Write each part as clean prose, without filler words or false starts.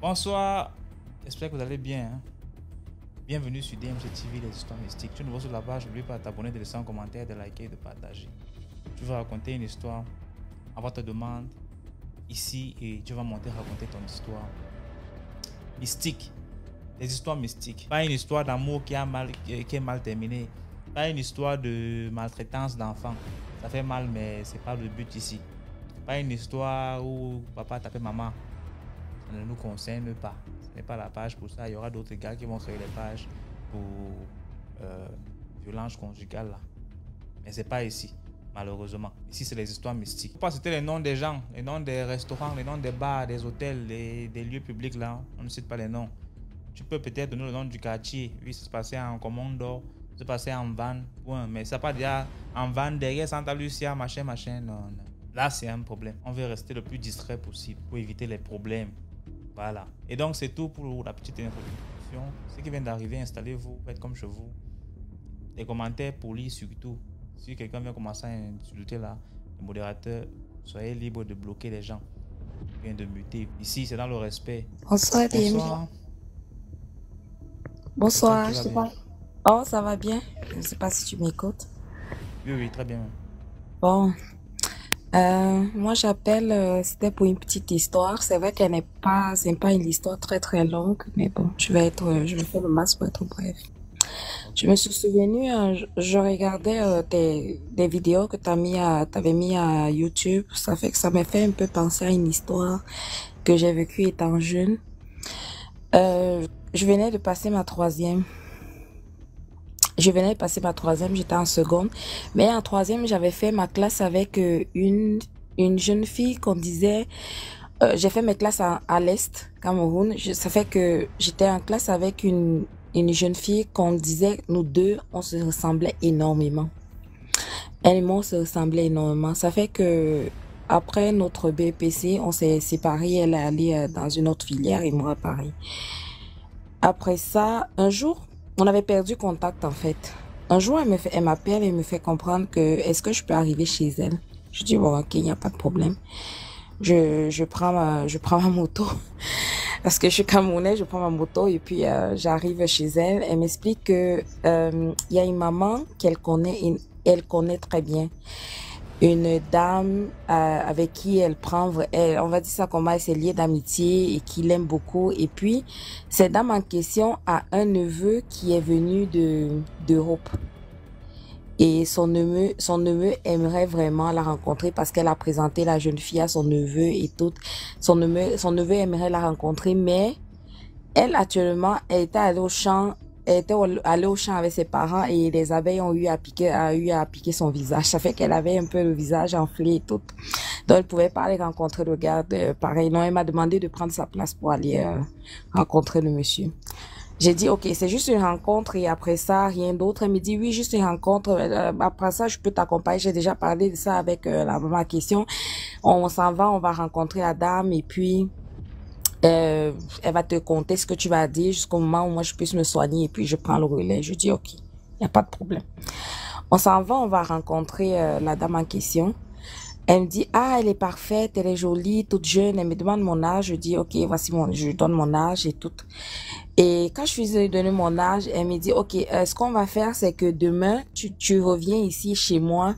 Bonsoir, j'espère que vous allez bien. Bienvenue sur DMG TV, les histoires mystiques. Tu es nouveau sur la page, n'oublie pas de t'abonner, de laisser un commentaire, de liker et de partager. Tu vas raconter une histoire, on te demande ici et tu vas monter raconter ton histoire mystique. Les histoires mystiques. Pas une histoire d'amour qui est mal terminée. Pas une histoire de maltraitance d'enfants. Ça fait mal, mais c'est pas le but ici. Pas une histoire où papa tapait maman. Ça ne nous concerne pas. Ce n'est pas la page pour ça. Il y aura d'autres gars qui vont créer les pages pour violence conjugale là. Mais c'est pas ici, malheureusement. Ici, c'est les histoires mystiques. Faut pas citer les noms des gens, les noms des restaurants, les noms des bars, des hôtels, des lieux publics là. On ne cite pas les noms. Tu peux peut-être donner le nom du quartier. Oui, ça se passait en Commando, ça se passait en Van, point. Mais ça pas dire en Van derrière Santa Lucia, machin. Non, non. Là, c'est un problème. On veut rester le plus discret possible pour éviter les problèmes. Voilà. Et donc, c'est tout pour la petite introduction. Ceux qui viennent d'arriver, installez-vous, faites comme chez vous. Les commentaires polis surtout. Si quelqu'un vient commencer à insulter là, le modérateur, soyez libre de bloquer les gens. Bien de muter. Ici, c'est dans le respect. Bonsoir, Bonsoir. Bonsoir, je te parle. Oh, ça va bien? Je ne sais pas si tu m'écoutes. Oui, très bien. Bon. Moi j'appelle, c'était pour une petite histoire. C'est vrai qu'elle c'est pas une histoire très très longue, mais bon, je vais faire le max pour être bref. Je me suis souvenu, je regardais des vidéos que t'avais mis à YouTube. Ça fait que ça m'a fait un peu penser à une histoire que j'ai vécue étant jeune. Je venais de passer ma troisième. J'étais en seconde. Mais en troisième, j'avais fait ma classe avec une jeune fille qu'on disait... j'ai fait mes classes à l'Est, Cameroun. Ça fait que j'étais en classe avec une jeune fille qu'on disait, nous deux, on se ressemblait énormément. Elle et moi, on se ressemblait énormément. Ça fait que après notre BEPC, on s'est séparés. Elle est allée dans une autre filière et moi, pareil. Après ça, un jour... On avait perdu contact en fait. Un jour, elle m'appelle et me fait comprendre que est-ce que je peux arriver chez elle. Je dis bon ok, il n'y a pas de problème. Je prends ma moto parce que je suis camerounaise. Je prends ma moto et puis j'arrive chez elle. Elle m'explique que il y a une maman qu'elle connaît, elle connaît très bien. Une dame avec qui on va dire ça comment, elle s'est liée d'amitié et qui l'aime beaucoup. Et puis, cette dame en question a un neveu qui est venu d'Europe. Et son neveu aimerait vraiment la rencontrer parce qu'elle a présenté la jeune fille à son neveu et tout. Son neveu aimerait la rencontrer, mais elle, actuellement, elle était allée au champ. Elle était allée au champ avec ses parents et les abeilles ont eu à piquer son visage. Ça fait qu'elle avait un peu le visage enflé et tout. Donc, elle pouvait pas aller rencontrer le gars. Pareil, non, elle m'a demandé de prendre sa place pour aller rencontrer le monsieur. J'ai dit, ok, c'est juste une rencontre et après ça, rien d'autre. Elle me dit, oui, juste une rencontre. Après ça, je peux t'accompagner. J'ai déjà parlé de ça avec la maman en question. On s'en va, on va rencontrer la dame et puis... elle va te conter ce que tu vas dire jusqu'au moment où moi je puisse me soigner et puis je prends le relais. Je dis ok, il n'y a pas de problème. On s'en va, on va rencontrer la dame en question. Elle me dit ah, elle est parfaite, elle est jolie, toute jeune. Elle me demande mon âge. Je dis ok, je donne mon âge et tout. Et quand je suis donné mon âge, elle me dit ok, ce qu'on va faire c'est que demain tu reviens ici chez moi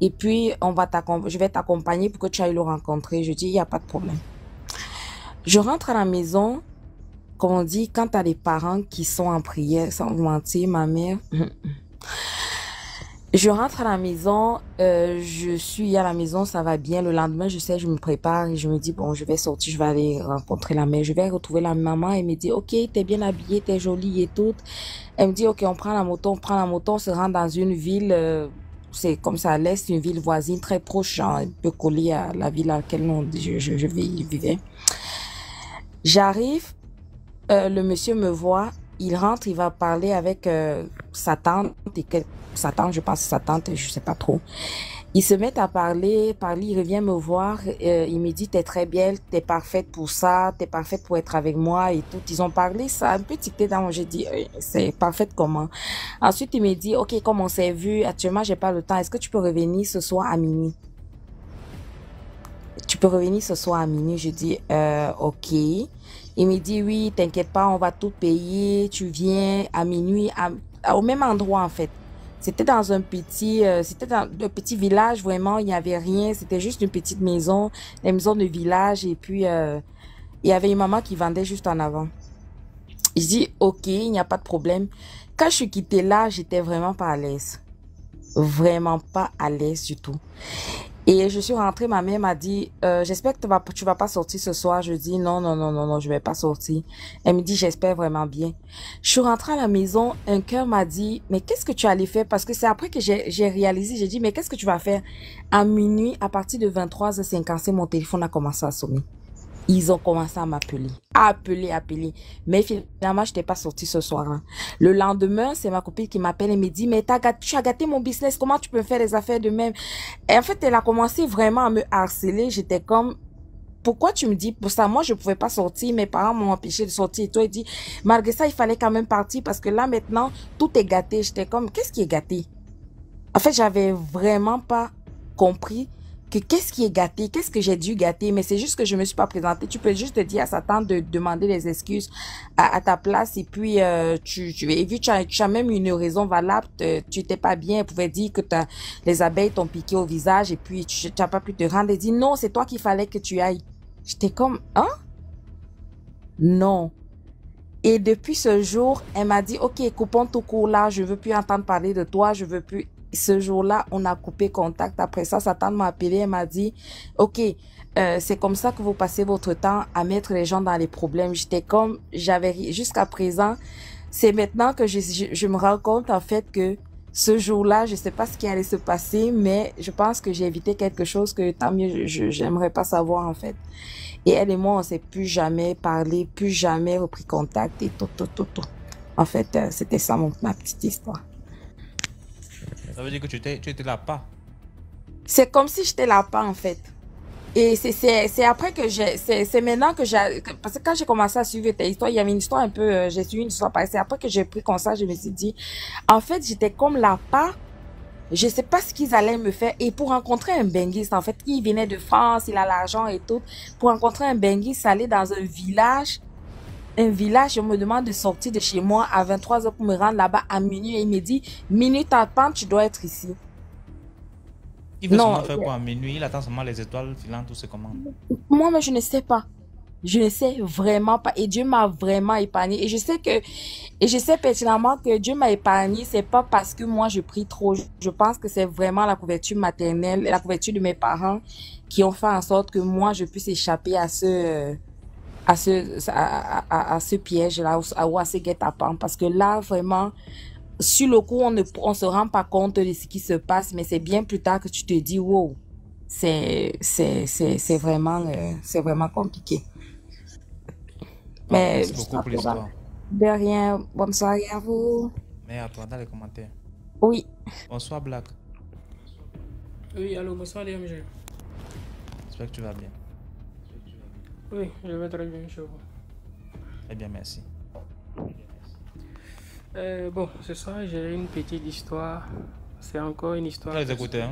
et puis je vais t'accompagner pour que tu ailles le rencontrer. Je dis il n'y a pas de problème. Je rentre à la maison, comme on dit, quand t'as des parents qui sont en prière, sans vous mentir, ma mère. Je rentre à la maison, je suis à la maison, ça va bien. Le lendemain, je me prépare et je me dis, bon, je vais sortir, je vais aller rencontrer la mère. Je vais retrouver la maman. Elle me dit, ok, t'es bien habillée, t'es jolie et tout. Elle me dit, ok, on prend la moto, on se rend dans une ville, c'est comme ça à l'est, une ville voisine, très proche, genre, un peu collée à la ville à laquelle je vivais. J'arrive, le monsieur me voit, il rentre, il va parler avec sa tante et sa tante, je pense sa tante, je sais pas trop. Ils se mettent à parler, il revient me voir, il me dit, t'es très belle, t'es parfaite pour ça, t'es parfaite pour être avec moi et tout. Ils ont parlé, ça a un peu tiqué dans moi, j'ai dit, c'est parfaite comment? Ensuite, il me dit, ok, comme on s'est vu, actuellement, j'ai pas le temps, est-ce que tu peux revenir ce soir à minuit? Tu peux revenir ce soir à minuit? Je dis, ok. Il me dit, oui, t'inquiète pas, on va tout payer, tu viens à minuit, au même endroit, en fait. C'était dans c'était dans un petit village, vraiment, il n'y avait rien, c'était juste une petite maison, les maisons de village, et puis, il y avait une maman qui vendait juste en avant. Je dis, ok, il n'y a pas de problème. Quand je suis quittée là, j'étais vraiment pas à l'aise. Vraiment pas à l'aise du tout. Et je suis rentrée, ma mère m'a dit, j'espère que tu vas pas sortir ce soir. Je dis, non, non, non, non, non, je vais pas sortir. Elle me dit, j'espère vraiment bien. Je suis rentrée à la maison, un cœur m'a dit, mais qu'est-ce que tu allais faire? Parce que c'est après que j'ai réalisé, j'ai dit, mais qu'est-ce que tu vas faire? À minuit, à partir de 23h55, mon téléphone a commencé à sonner. Ils ont commencé à m'appeler, appeler. Mais finalement, je n'étais pas sortie ce soir. Hein. Le lendemain, c'est ma copine qui m'appelle et me dit, mais tu as gâté mon business, comment tu peux faire les affaires de même? Et en fait, elle a commencé vraiment à me harceler. J'étais comme, pourquoi tu me dis pour ça? Moi, je pouvais pas sortir. Mes parents m'ont empêché de sortir. Et toi, il dit, malgré ça, il fallait quand même partir parce que là, maintenant, tout est gâté. J'étais comme, qu'est-ce qui est gâté? En fait, j'avais vraiment pas compris que qu'est-ce qui est gâté, qu'est-ce que j'ai dû gâter, mais c'est juste que je me suis pas présentée. Tu peux juste te dire à sa tante de demander les excuses à ta place et puis et vu tu as même une raison valable, tu t'es pas bien, elle pouvait dire que les abeilles t'ont piqué au visage et puis tu n'as pas pu te rendre et dit non, c'est toi qu'il fallait que tu ailles. J'étais comme, hein? Non. Et depuis ce jour, elle m'a dit, ok, coupons tout court là, je veux plus entendre parler de toi, je veux plus. Ce jour-là, on a coupé contact. Après ça, sa tante m'a appelé, elle m'a dit, ok, c'est comme ça que vous passez votre temps à mettre les gens dans les problèmes. J'étais comme, jusqu'à présent, c'est maintenant que je me rends compte en fait que ce jour-là, je sais pas ce qui allait se passer, mais je pense que j'ai évité quelque chose que tant mieux, j'aimerais pas savoir en fait. Et elle et moi, on s'est plus jamais parlé, plus jamais repris contact et tout. En fait, c'était ça ma petite histoire. Ça veut dire que tu étais là pas. C'est comme si j'étais là pas en fait. Et c'est après que c'est maintenant que parce que quand j'ai commencé à suivre tes histoires, il y avait une histoire un peu, j'ai suivi une histoire pareille. C'est après que j'ai pris conscience, je me suis dit, en fait, j'étais comme là pas. Je sais pas ce qu'ils allaient me faire. Et pour rencontrer un benguiste, en fait, il venait de France, il a l'argent et tout. Pour rencontrer un benguiste, aller dans un village, je me demande de sortir de chez moi à 23h pour me rendre là-bas à minuit. Et il me dit, minuit t'attends, tu dois être ici. Il veut seulement faire quoi à minuit? Il attend seulement les étoiles filantes ou c'est comment? Moi, mais je ne sais pas. Je ne sais vraiment pas. Et Dieu m'a vraiment épargné. Et je sais pertinemment que Dieu m'a épargné. C'est pas parce que moi je prie trop. Je pense que c'est vraiment la couverture maternelle, la couverture de mes parents qui ont fait en sorte que moi je puisse échapper à ce piège-là ou à ce guet-apens. Parce que là, vraiment, sur le coup, on se rend pas compte de ce qui se passe, mais c'est bien plus tard que tu te dis, wow, c'est vraiment compliqué. Mais merci beaucoup pour l'histoire. De rien. Bonne soirée à vous. Mais à toi dans les commentaires. Oui. Bonsoir Black. Oui, allô, bonsoir DMG. J'espère que tu vas bien. Oui, je vais très bien chez vous. Très bien, merci. Bon, ce soir j'ai une petite histoire. C'est encore une histoire. Les écouteurs.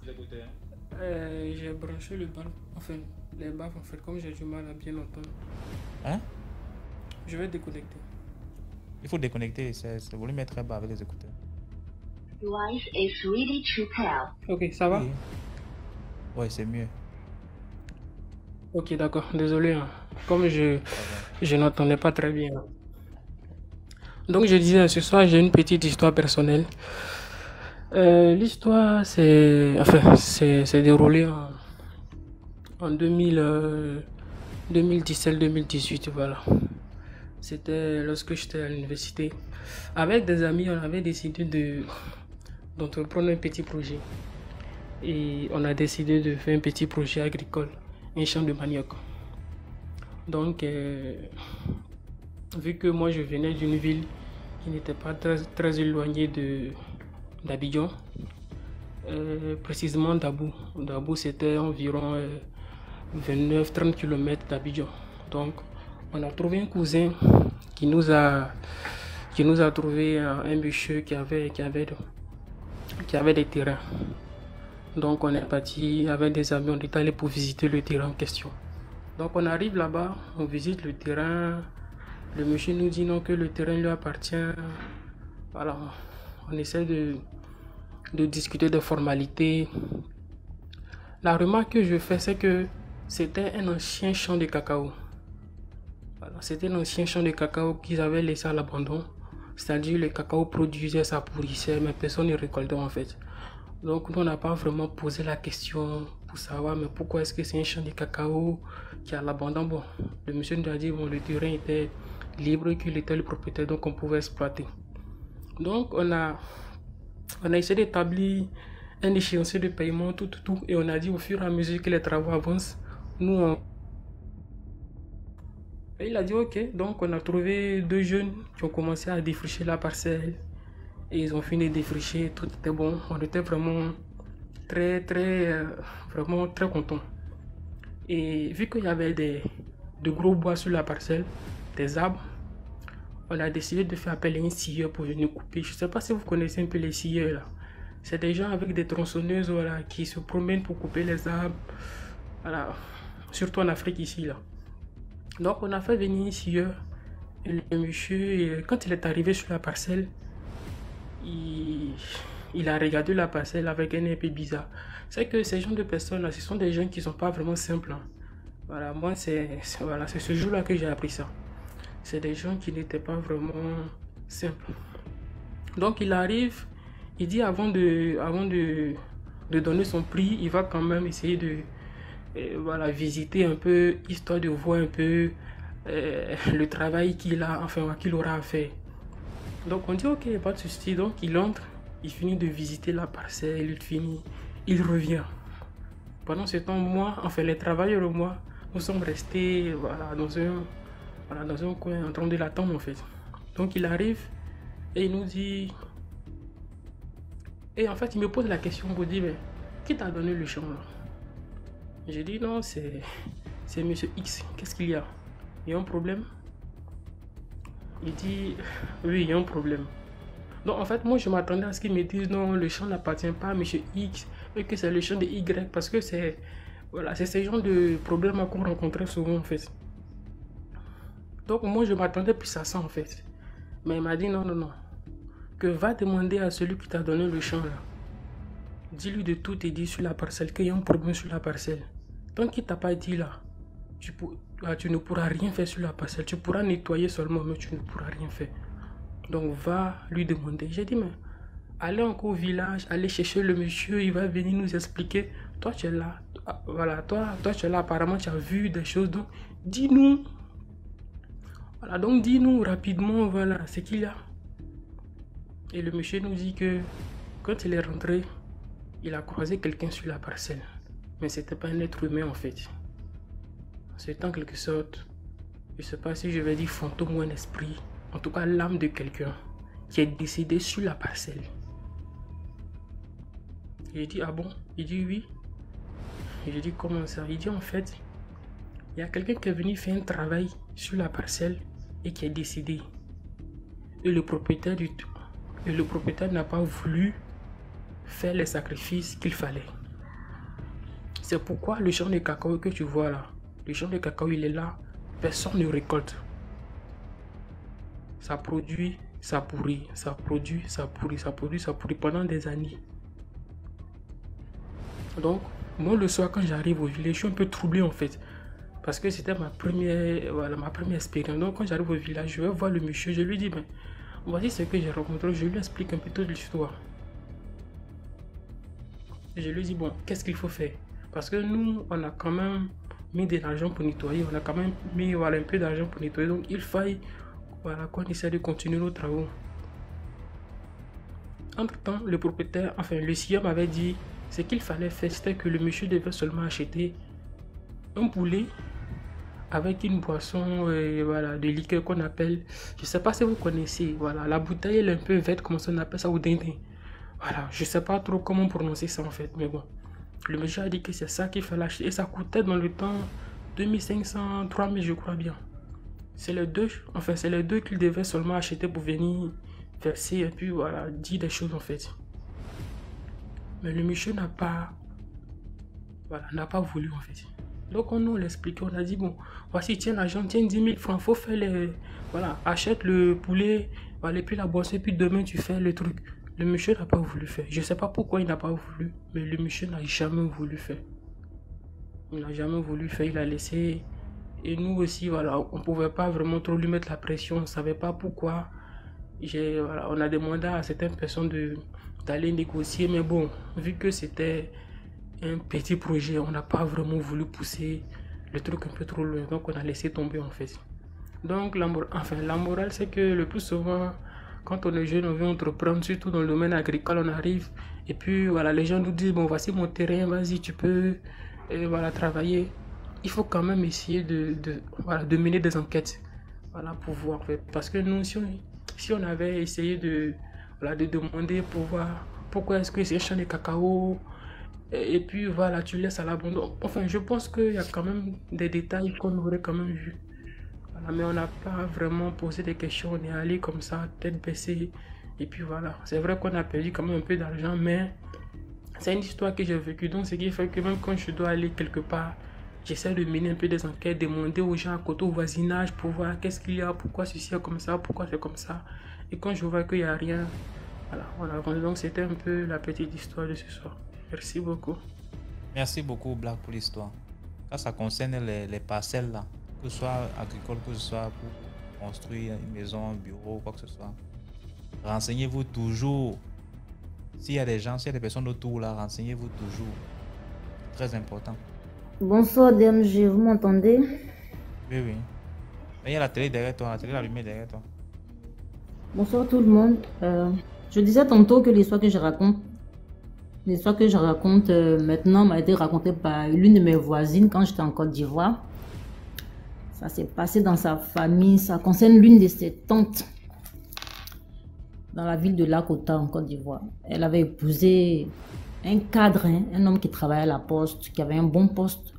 J'ai branché le bal. Enfin, les baffes en fait, comme j'ai du mal à bien entendre. Hein? Je vais déconnecter. Il faut déconnecter, c'est volume est très bas avec les écouteurs. Voice is really too pale. Ok, ça va? Oui. Ouais, c'est mieux. Ok, d'accord, désolé. Hein. Comme je n'entendais pas très bien. Donc je disais, ce soir j'ai une petite histoire personnelle. L'histoire c'est déroulé en 2017-2018, voilà. C'était lorsque j'étais à l'université. Avec des amis, on avait décidé d'entreprendre un petit projet. Et on a décidé de faire un petit projet agricole, un champ de manioc. Donc, vu que moi je venais d'une ville qui n'était pas très éloignée d'Abidjan, précisément d'Abou. D'Abou, c'était environ 29-30 km d'Abidjan. Donc, on a trouvé un cousin qui nous a trouvé un monsieur qui avait des terrains. Donc, on est parti avec des amis, on est allé pour visiter le terrain en question. Donc, on arrive là-bas, on visite le terrain. Le monsieur nous dit non, que le terrain lui appartient. Voilà, on essaie de discuter des formalités. La remarque que je fais, c'est que c'était un ancien champ de cacao. Voilà, c'était un ancien champ de cacao qu'ils avaient laissé à l'abandon. C'est-à-dire le cacao produisait, ça pourrissait, mais personne ne récoltait en fait. Donc nous, on n'a pas vraiment posé la question pour savoir mais pourquoi est-ce que c'est un champ de cacao qui est à l'abandon. Bon, le monsieur nous a dit bon, le terrain était libre, qu'il était le propriétaire, donc on pouvait exploiter. Donc on a essayé d'établir un échéancier de paiement, tout, et on a dit au fur et à mesure que les travaux avancent, nous on... Et il a dit ok, donc on a trouvé 2 jeunes qui ont commencé à défricher la parcelle et ils ont fini de défricher, tout était bon, on était vraiment vraiment très contents. Et vu qu'il y avait de gros bois sur la parcelle, des arbres, on a décidé de faire appel à un scieur pour venir couper. Je ne sais pas si vous connaissez un peu les scieurs là. C'est des gens avec des tronçonneuses voilà, qui se promènent pour couper les arbres, voilà, surtout en Afrique ici là. Donc on a fait venir un scieur et le monsieur, quand il est arrivé sur la parcelle, il a regardé la parcelle avec un air un peu bizarre. C'est que ces gens de personnes là, ce sont des gens qui ne sont pas vraiment simples. Hein. Voilà, moi c'est ce jour-là que j'ai appris ça. C'est des gens qui n'étaient pas vraiment simples. Donc il arrive, il dit avant de donner son prix, il va quand même essayer de visiter un peu, histoire de voir un peu le travail qu'il aura à faire. Donc on dit ok, pas de souci. Donc il entre, il finit de visiter la parcelle, il revient. Pendant ce temps, les travailleurs et moi, nous sommes restés dans un coin en train de l'attendre en fait. Donc il arrive et il nous dit... Et en fait, il me pose la question, il me dit, mais qui t'a donné le champ là? J'ai dit non, c'est monsieur X. Qu'est-ce qu'il y a? Il y a un problème? Il dit oui, il y a un problème. Donc en fait, moi je m'attendais à ce qu'il me dise non, le champ n'appartient pas à monsieur X, et que c'est le champ de Y, parce que c'est ce genre de problème qu'on rencontrait souvent en fait. Donc moi je m'attendais plus à ça en fait. Mais il m'a dit non, que va demander à celui qui t'a donné le champ là. Dis-lui de tout et dit sur la parcelle, qu'il y a un problème sur la parcelle. Tant qu'il t'a pas dit là, tu ne pourras rien faire sur la parcelle. Tu pourras nettoyer seulement, mais tu ne pourras rien faire. Donc va lui demander. J'ai dit, mais allez encore au village, allez chercher le monsieur, il va venir nous expliquer. Toi tu es là, voilà, toi tu es là, apparemment tu as vu des choses, donc dis-nous. Voilà, donc dis-nous rapidement, voilà, ce qu'il y a. Et le monsieur nous dit que quand il est rentré, il a croisé quelqu'un sur la parcelle. Mais c'était pas un être humain en fait. C'est en quelque sorte, je sais pas si je vais dire fantôme ou un esprit, en tout cas l'âme de quelqu'un qui est décédé sur la parcelle. J'ai dit ah bon? Il dit oui. Et j'ai dit comment ça? Il dit en fait, il y a quelqu'un qui est venu faire un travail sur la parcelle et qui est décédé. Et le propriétaire n'a pas voulu faire les sacrifices qu'il fallait. C'est pourquoi le champ de cacao que tu vois là, le champ de cacao il est là, personne ne récolte. Ça produit, ça pourrit, ça produit, ça pourrit, ça produit, ça pourrit pendant des années. Donc, moi le soir quand j'arrive au village, je suis un peu troublé en fait. Parce que c'était ma première expérience. Donc quand j'arrive au village, je vais voir le monsieur, je lui dis, mais voici ce que j'ai rencontré, je lui explique un peu toute l'histoire. Et je lui dis, bon, qu'est-ce qu'il faut faire? Parce que nous, on a quand même mis de l'argent pour nettoyer, on a quand même mis un peu d'argent pour nettoyer, donc il faille qu'on essaie de continuer nos travaux. Entre-temps, le propriétaire, le scieur m'avait dit, ce qu'il fallait faire, c'était que le monsieur devait seulement acheter un poulet avec une boisson de liqueur qu'on appelle, je ne sais pas si vous connaissez, voilà, la bouteille elle est un peu verte, comme ça on appelle ça au dindin. Voilà, je sais pas trop comment prononcer ça en fait, mais bon. Le monsieur a dit que c'est ça qu'il fallait acheter et ça coûtait dans le temps 2500, 3000 je crois bien. C'est les deux, enfin c'est les deux qu'il devait seulement acheter pour venir verser et puis voilà, dire des choses en fait. Mais le monsieur n'a pas, voilà, n'a pas voulu en fait. Donc on nous l'expliquait, on a dit bon, voici tiens l'argent, tiens 10 000 francs, faut faire les, voilà, achète le poulet, voilà, et puis la boîte et puis demain tu fais le truc. Le monsieur n'a pas voulu faire. Je sais pas pourquoi il n'a pas voulu, mais le monsieur n'a jamais voulu faire. Il n'a jamais voulu faire, il a laissé. Et nous aussi, voilà, on ne pouvait pas vraiment trop lui mettre la pression, on ne savait pas pourquoi. Voilà, on a demandé à certaines personnes d'aller négocier, mais bon, vu que c'était un petit projet, on n'a pas vraiment voulu pousser le truc un peu trop loin, donc on a laissé tomber en fait. Donc la morale, c'est que le plus souvent, quand on est jeune, on veut entreprendre, surtout dans le domaine agricole, on arrive, et puis voilà, les gens nous disent, bon, voici mon terrain, vas-y, tu peux voilà, travailler. Il faut quand même essayer voilà, de mener des enquêtes, voilà, pour voir en fait. Parce que nous, si on avait essayé voilà, de demander pour voir pourquoi est-ce que c'est un champ de cacao, et puis voilà, tu laisses à l'abandon. Enfin, je pense qu'il y a quand même des détails qu'on aurait quand même vu. Voilà, mais on n'a pas vraiment posé des questions, on est allé comme ça, tête baissée, et puis voilà. C'est vrai qu'on a perdu quand même un peu d'argent, mais c'est une histoire que j'ai vécue, donc ce qui fait que même quand je dois aller quelque part, j'essaie de mener un peu des enquêtes, demander aux gens à côté, au voisinage, pour voir qu'est-ce qu'il y a, pourquoi ceci est comme ça, pourquoi c'est comme ça. Et quand je vois qu'il n'y a rien, voilà, on avance. Donc c'était un peu la petite histoire de ce soir. Merci beaucoup. Merci beaucoup, Black, pour l'histoire. Quand ça concerne les parcelles, là, que ce soit agricole, que ce soit pour construire une maison, un bureau, quoi que ce soit, renseignez-vous toujours. S'il y a des gens, s'il y a des personnes autour, là, renseignez-vous toujours. Très important. Bonsoir DMG, vous m'entendez? Oui, oui. Il y a la télé derrière toi, la télé allumée derrière toi. Bonsoir tout le monde. Je disais tantôt que l'histoire que je raconte, maintenant m'a été racontée par l'une de mes voisines quand j'étais en Côte d'Ivoire. Ça s'est passé dans sa famille, ça concerne l'une de ses tantes dans la ville de Lakota en Côte d'Ivoire. Elle avait épousé un cadre, hein, un homme qui travaillait à la poste, qui avait un bon poste,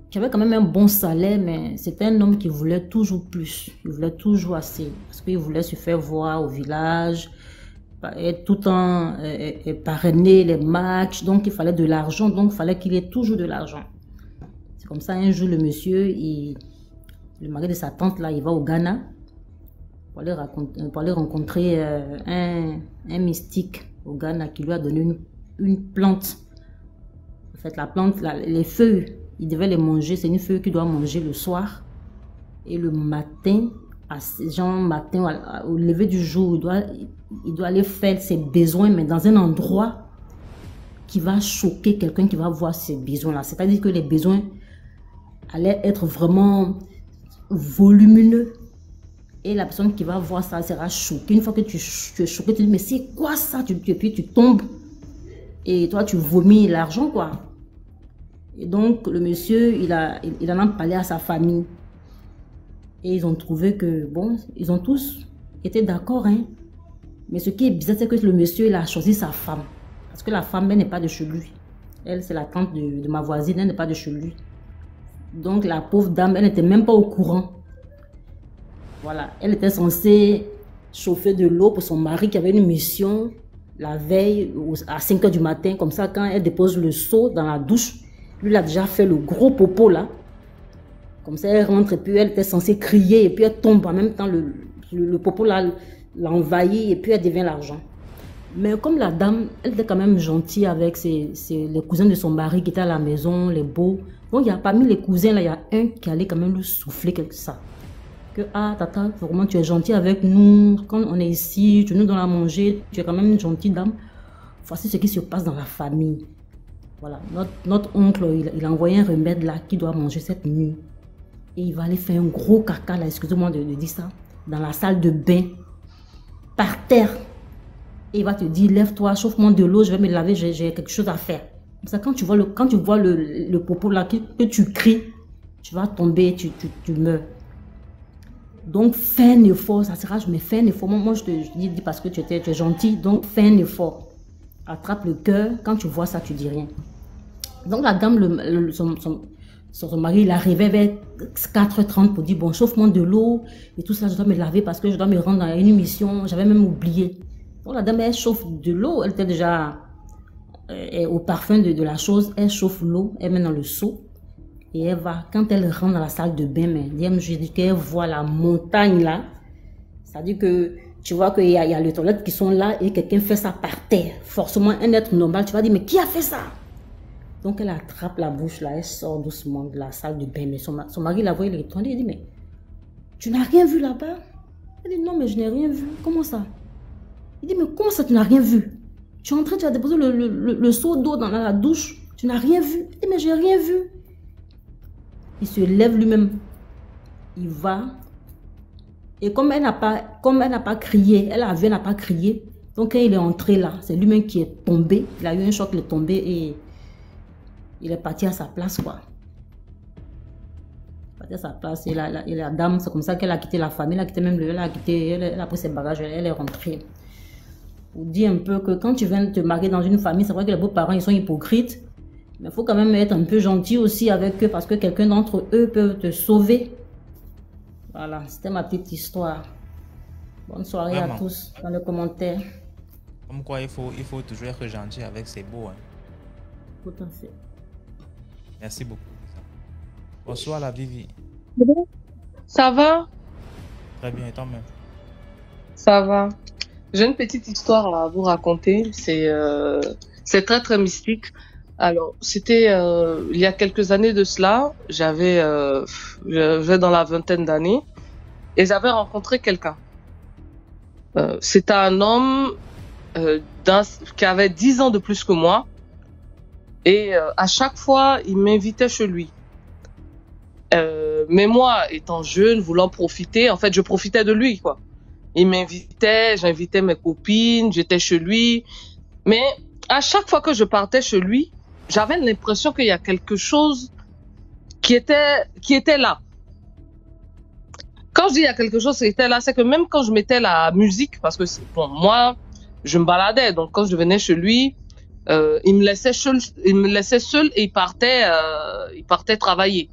qui avait quand même un bon salaire, mais c'était un homme qui voulait toujours plus, il voulait toujours assez, parce qu'il voulait se faire voir au village, et tout le temps parrainer les matchs, donc il fallait de l'argent, donc il fallait qu'il ait toujours de l'argent. C'est comme ça, un jour, le monsieur, le mari de sa tante, là, il va au Ghana pour aller rencontrer un mystique au Ghana qui lui a donné une plante. En fait, la plante, les feuilles, il devait les manger. C'est une feuille qu'il doit manger le soir. Et le matin, au lever du jour, il doit aller faire ses besoins, mais dans un endroit qui va choquer quelqu'un qui va voir ces besoins-là. C'est-à-dire que les besoins allaient être vraiment volumineux. Et la personne qui va voir ça sera choquée. Une fois que tu es choqué, tu dis, mais c'est quoi ça? Et puis tu tombes. Et toi, tu vomis l'argent, quoi. Et donc, le monsieur, il en a parlé à sa famille. Et ils ont trouvé que, bon, ils ont tous été d'accord, hein. Mais ce qui est bizarre, c'est que le monsieur, il a choisi sa femme. Parce que la femme, elle n'est pas de chez lui. Elle, c'est la tante de ma voisine, elle n'est pas de chez lui. Donc, la pauvre dame, elle n'était même pas au courant. Voilà, elle était censée chauffer de l'eau pour son mari qui avait une mission la veille à 5 h du matin. Comme ça, quand elle dépose le seau dans la douche, lui, il a déjà fait le gros popo là. Comme ça, elle rentre et puis elle était censée crier et puis elle tombe en même temps. Le popo là l'envahit et puis elle devient l'argent. Mais comme la dame, elle était quand même gentille avec les cousins de son mari qui étaient à la maison, les beaux. Donc, parmi les cousins, là, il y a un qui allait quand même lui souffler quelque chose. Que, ah, tata, vraiment, tu es gentil avec nous. Quand on est ici, tu nous donnes à manger. Tu es quand même une gentille dame. Voici ce qui se passe dans la famille. Voilà, notre oncle, il a envoyé un remède là qu'il doit manger cette nuit. Et il va aller faire un gros caca, là, excusez-moi de dire ça, dans la salle de bain, par terre. Et il va te dire, lève-toi, chauffe-moi de l'eau, je vais me laver, j'ai quelque chose à faire. Comme ça, quand tu vois le popo là, que tu cries, tu vas tomber, tu meurs. Donc, fais un effort, ça sera, mais fais un effort. Moi, je te dis parce que tu es gentil, donc fais un effort. Attrape le cœur, quand tu vois ça, tu dis rien. Donc, la dame, son mari, il arrivait vers 4h30 pour dire, bon, chauffe-moi de l'eau et tout ça, je dois me laver parce que je dois me rendre à une émission. J'avais même oublié. Donc, la dame, elle chauffe de l'eau, elle était déjà au parfum de la chose, elle chauffe l'eau, elle met dans le seau. Et elle va, quand elle rentre dans la salle de bain, je dis qu'elle voit la montagne là. C'est-à-dire que tu vois qu'il y a les toilettes qui sont là et quelqu'un fait ça par terre. Forcément, un être normal, tu vas dire, mais qui a fait ça? Donc elle attrape la bouche là, elle sort doucement de la salle de bain. Mais son mari la voit, il est étonné, il dit, mais tu n'as rien vu là-bas? Elle dit, non, mais je n'ai rien vu. Comment ça? Il dit, mais comment ça, tu n'as rien vu? Tu es en train, tu as déposé le seau d'eau dans la douche, tu n'as rien vu? Il dit, mais j'ai rien vu. Il se lève lui-même, il va, et comme elle n'a pas crié, elle n'a pas crié, donc quand il est entré là, c'est lui-même qui est tombé, il a eu un choc, il est tombé et il est parti à sa place, quoi. Il est parti à sa place, et la dame, c'est comme ça qu'elle a quitté la famille, elle a pris ses bagages, elle est rentrée. Pour dire un peu que quand tu viens de te marier dans une famille, c'est vrai que les beaux-parents, ils sont hypocrites. Mais il faut quand même être un peu gentil aussi avec eux parce que quelqu'un d'entre eux peut te sauver. Voilà, c'était ma petite histoire. Bonne soirée à tous dans les commentaires. Comme quoi, il faut toujours être gentil avec ses beaux. Hein. Tout à fait. Merci beaucoup. Bonsoir la Vivi. Ça va? Très bien, et toi-même? Ça va. J'ai une petite histoire là, à vous raconter. C'est très très mystique. Alors, c'était il y a quelques années de cela, j'avais dans la vingtaine d'années et j'avais rencontré quelqu'un. C'était un homme qui avait 10 ans de plus que moi et à chaque fois, il m'invitait chez lui. Mais moi, étant jeune, voulant profiter, en fait, je profitais de lui, quoi. Il m'invitait, j'invitais mes copines, j'étais chez lui. Mais à chaque fois que je partais chez lui, j'avais l'impression qu'il y a quelque chose qui était là. Quand je dis il y a quelque chose qui était là, c'est que même quand je mettais la musique, parce que bon, moi, je me baladais, donc quand je venais chez lui, il me laissait seul et il partait travailler.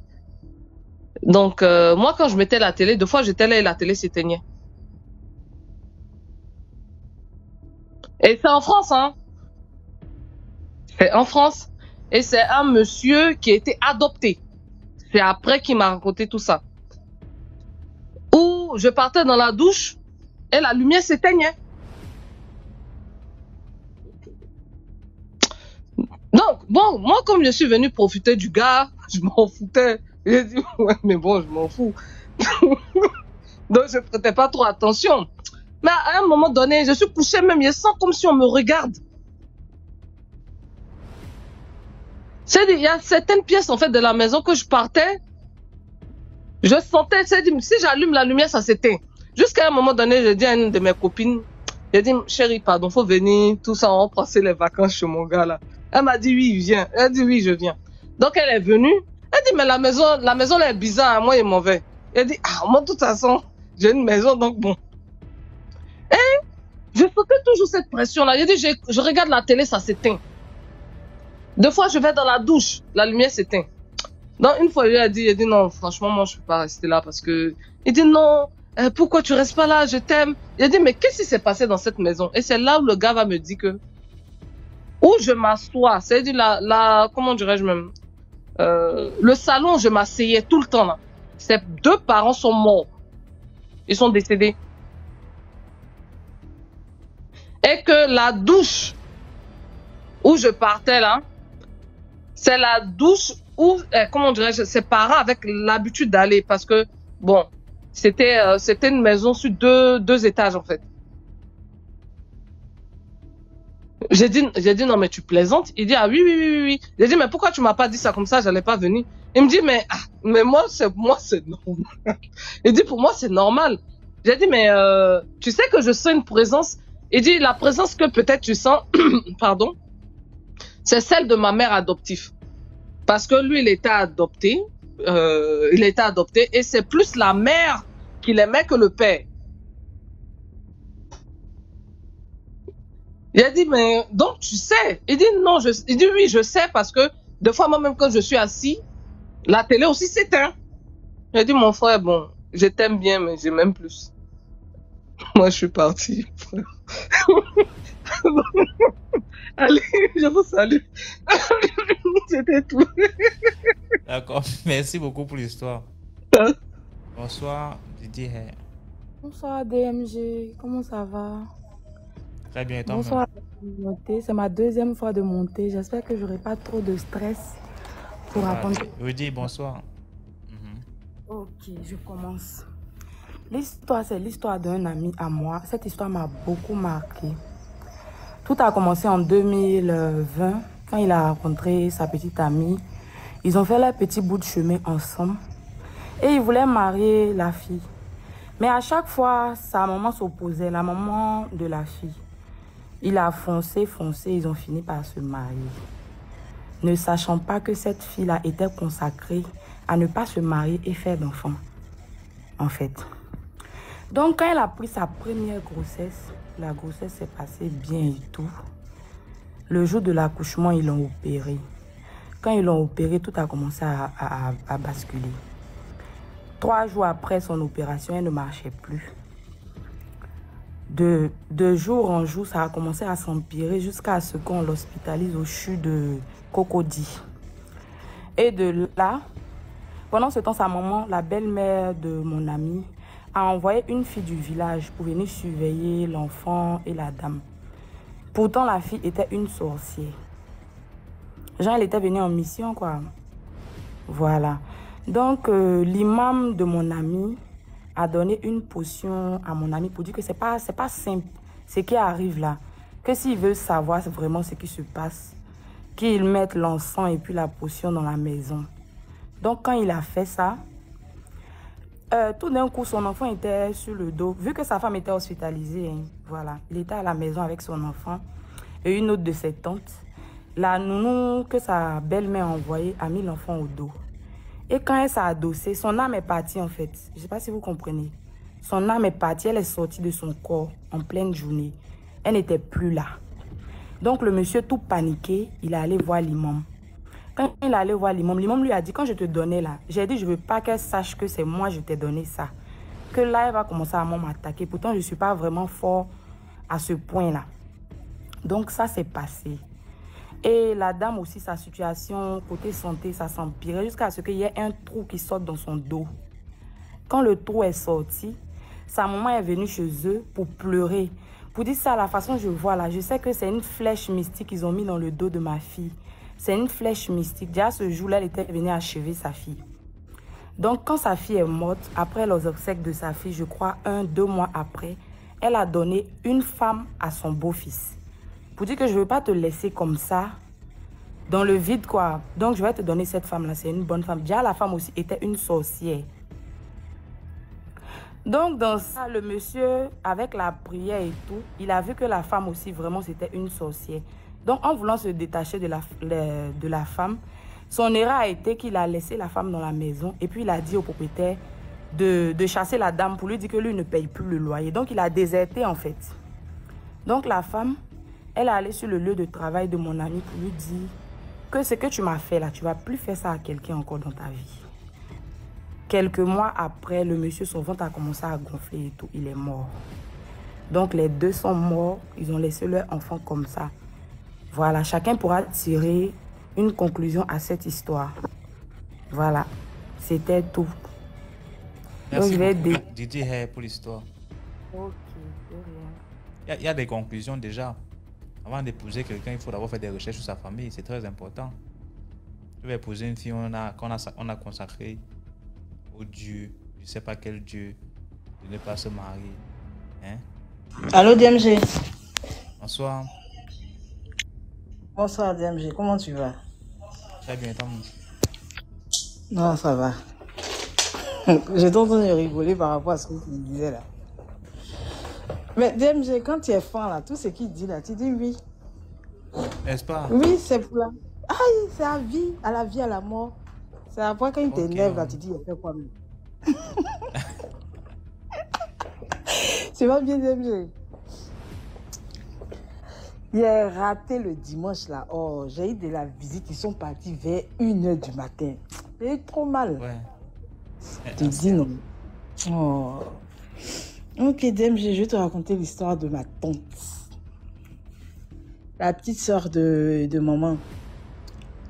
Donc moi, quand je mettais la télé, deux fois j'étais là et la télé s'éteignait. Et c'est en France, hein. C'est en France. Et c'est un monsieur qui a été adopté. C'est après qu'il m'a raconté tout ça. Où je partais dans la douche et la lumière s'éteignait. Donc, bon, moi, comme je suis venu profiter du gars, je m'en foutais. J'ai dit, ouais, mais bon, je m'en fous. Donc, je prêtais pas trop attention. Mais à un moment donné, je suis couché même, je sens comme si on me regarde. Il y a certaines pièces en fait de la maison que je partais, je sentais, si j'allume la lumière, ça s'éteint. Jusqu'à un moment donné, j'ai dit à une de mes copines, j'ai dit, chérie, pardon, faut venir, tout ça, on va passer les vacances chez mon gars là. Elle m'a dit oui, viens. Elle a dit oui, je viens. Donc elle est venue, elle dit, mais la maison là est bizarre, moi et mauvais. Elle dit, ah, moi de toute façon, j'ai une maison, donc bon. Et je sentais toujours cette pression là. J'ai dit, je regarde la télé, ça s'éteint. Deux fois, je vais dans la douche, la lumière s'éteint. Donc, une fois, il a dit non, franchement, moi, je peux pas rester là parce que... Il dit non, pourquoi tu restes pas là, je t'aime. Il a dit, mais qu'est-ce qui s'est passé dans cette maison? Et c'est là où le gars va me dire que... Où je m'assois, c'est-à-dire comment dirais-je même? Le salon, je m'asseyais tout le temps là. Ses deux parents sont morts. Ils sont décédés. Et que la douche où je partais là, c'est la douche où, comment dirais-je, ses parents avaient l'habitude d'aller parce que, bon, c'était une maison sur deux étages en fait. J'ai dit non mais tu plaisantes? Il dit ah oui. J'ai dit mais pourquoi tu m'as pas dit ça comme ça, j'allais pas venir. Il me dit mais moi c'est normal. Il dit pour moi c'est normal. J'ai dit mais tu sais que je sens une présence. Il dit la présence que peut-être tu sens, pardon, c'est celle de ma mère adoptive. Parce que lui, il était adopté et c'est plus la mère qu'il aimait que le père. Il a dit, mais donc tu sais? Il dit, non, il dit, oui, je sais parce que des fois, moi-même, quand je suis assis, la télé aussi s'éteint. J'ai dit, mon frère, bon, je t'aime bien, mais je m'aime plus. Moi, je suis partie. Allez, je vous salue. C'était tout. D'accord. Merci beaucoup pour l'histoire. Bonsoir, Didier. Bonsoir DMG, comment ça va? Très bien, et toi-même? Bonsoir, c'est ma deuxième fois de monter. J'espère que j'aurai pas trop de stress pour raconter. Rudy, bonsoir. Ok, je commence. L'histoire, c'est l'histoire d'un ami à moi. Cette histoire m'a beaucoup marqué. Tout a commencé en 2020, quand il a rencontré sa petite amie. Ils ont fait leur petit bout de chemin ensemble. Et il voulait marier la fille. Mais à chaque fois, sa maman s'opposait, la maman de la fille. Il a foncé, ils ont fini par se marier. Ne sachant pas que cette fille-là était consacrée à ne pas se marier et faire d'enfants, en fait. Donc, quand elle a pris sa première grossesse, la grossesse s'est passée bien et tout. Le jour de l'accouchement, ils l'ont opérée. Quand ils l'ont opérée, tout a commencé à basculer. 3 jours après son opération, elle ne marchait plus. De jour en jour, ça a commencé à s'empirer jusqu'à ce qu'on l'hospitalise au CHU de Cocody. Et de là, pendant ce temps, sa maman, la belle-mère de mon ami, a envoyé une fille du village pour venir surveiller l'enfant et la dame. Pourtant, la fille était une sorcière. Genre, elle était venue en mission, quoi. Voilà. Donc, l'imam de mon ami a donné une potion à mon ami pour dire que c'est pas simple ce qui arrive là. Que s'il veut savoir vraiment ce qui se passe, qu'il mette l'encens et puis la potion dans la maison. Donc, quand il a fait ça, tout d'un coup, son enfant était sur le dos. Vu que sa femme était hospitalisée, hein, voilà, il était à la maison avec son enfant et une autre de ses tantes. La nounou que sa belle-mère a envoyée a mis l'enfant au dos. Et quand elle s'est adossée, son âme est partie en fait. Je ne sais pas si vous comprenez. Son âme est partie, elle est sortie de son corps en pleine journée. Elle n'était plus là. Donc le monsieur tout paniqué, il est allé voir l'imam. Quand il est allé voir l'imam lui a dit, quand je te donnais là, j'ai dit je ne veux pas qu'elle sache que c'est moi je t'ai donné ça. Que là, elle va commencer à m'attaquer. Pourtant, je ne suis pas vraiment fort à ce point-là. Donc ça s'est passé. Et la dame aussi, sa situation côté santé, ça s'empirait jusqu'à ce qu'il y ait un trou qui sorte dans son dos. Quand le trou est sorti, sa maman est venue chez eux pour pleurer. Pour dire ça, la façon dont je vois là, je sais que c'est une flèche mystique qu'ils ont mis dans le dos de ma fille. C'est une flèche mystique. Déjà, ce jour-là, elle était venue achever sa fille. Donc, quand sa fille est morte, après les obsèques de sa fille, je crois 1-2 mois après, elle a donné une femme à son beau-fils. Pour dire que je ne veux pas te laisser comme ça, dans le vide, quoi. Donc, je vais te donner cette femme-là. C'est une bonne femme. Déjà, la femme aussi était une sorcière. Donc, dans ça, le monsieur, avec la prière et tout, il a vu que la femme aussi, vraiment, c'était une sorcière. Donc, en voulant se détacher de la femme, son erreur a été qu'il a laissé la femme dans la maison et puis il a dit au propriétaire de chasser la dame pour lui dire que lui ne paye plus le loyer. Donc, il a déserté, en fait. Donc, la femme, elle est allée sur le lieu de travail de mon ami pour lui dire que ce que tu m'as fait là, tu ne vas plus faire ça à quelqu'un encore dans ta vie. Quelques mois après, le monsieur, son ventre a commencé à gonfler et tout. Il est mort. Donc, les deux sont morts. Ils ont laissé leur enfant comme ça. Voilà, chacun pourra tirer une conclusion à cette histoire. Voilà, c'était tout. Merci beaucoup, Didier, pour l'histoire. Ok, de rien. Il y a des conclusions déjà. Avant d'épouser quelqu'un, il faut d'abord faire des recherches sur sa famille. C'est très important. Je vais épouser une fille, on a consacré au Dieu, je ne sais pas quel Dieu, de ne pas se marier. Hein? Allô DMG. Bonsoir. Bonsoir DMG, comment tu vas? Très bien, Tom. Non, ça va. J'étais en train de rigoler par rapport à ce que tu me disais là. Mais DMG, quand tu es fan là, tout ce qu'il dit là, tu dis oui. N'est-ce pas? Oui, c'est pour la... Aïe, c'est à vie, à la vie, à la mort. C'est après quand il t'énerve là, tu dis, il fait quoi même? C'est pas bien, DMG. Il a raté le dimanche là. Oh, j'ai eu de la visite. Ils sont partis vers 1h du matin. J'ai eu trop mal. Ouais. Je te dis non. Oh. Ok, DMG, je vais te raconter l'histoire de ma tante. La petite sœur de maman.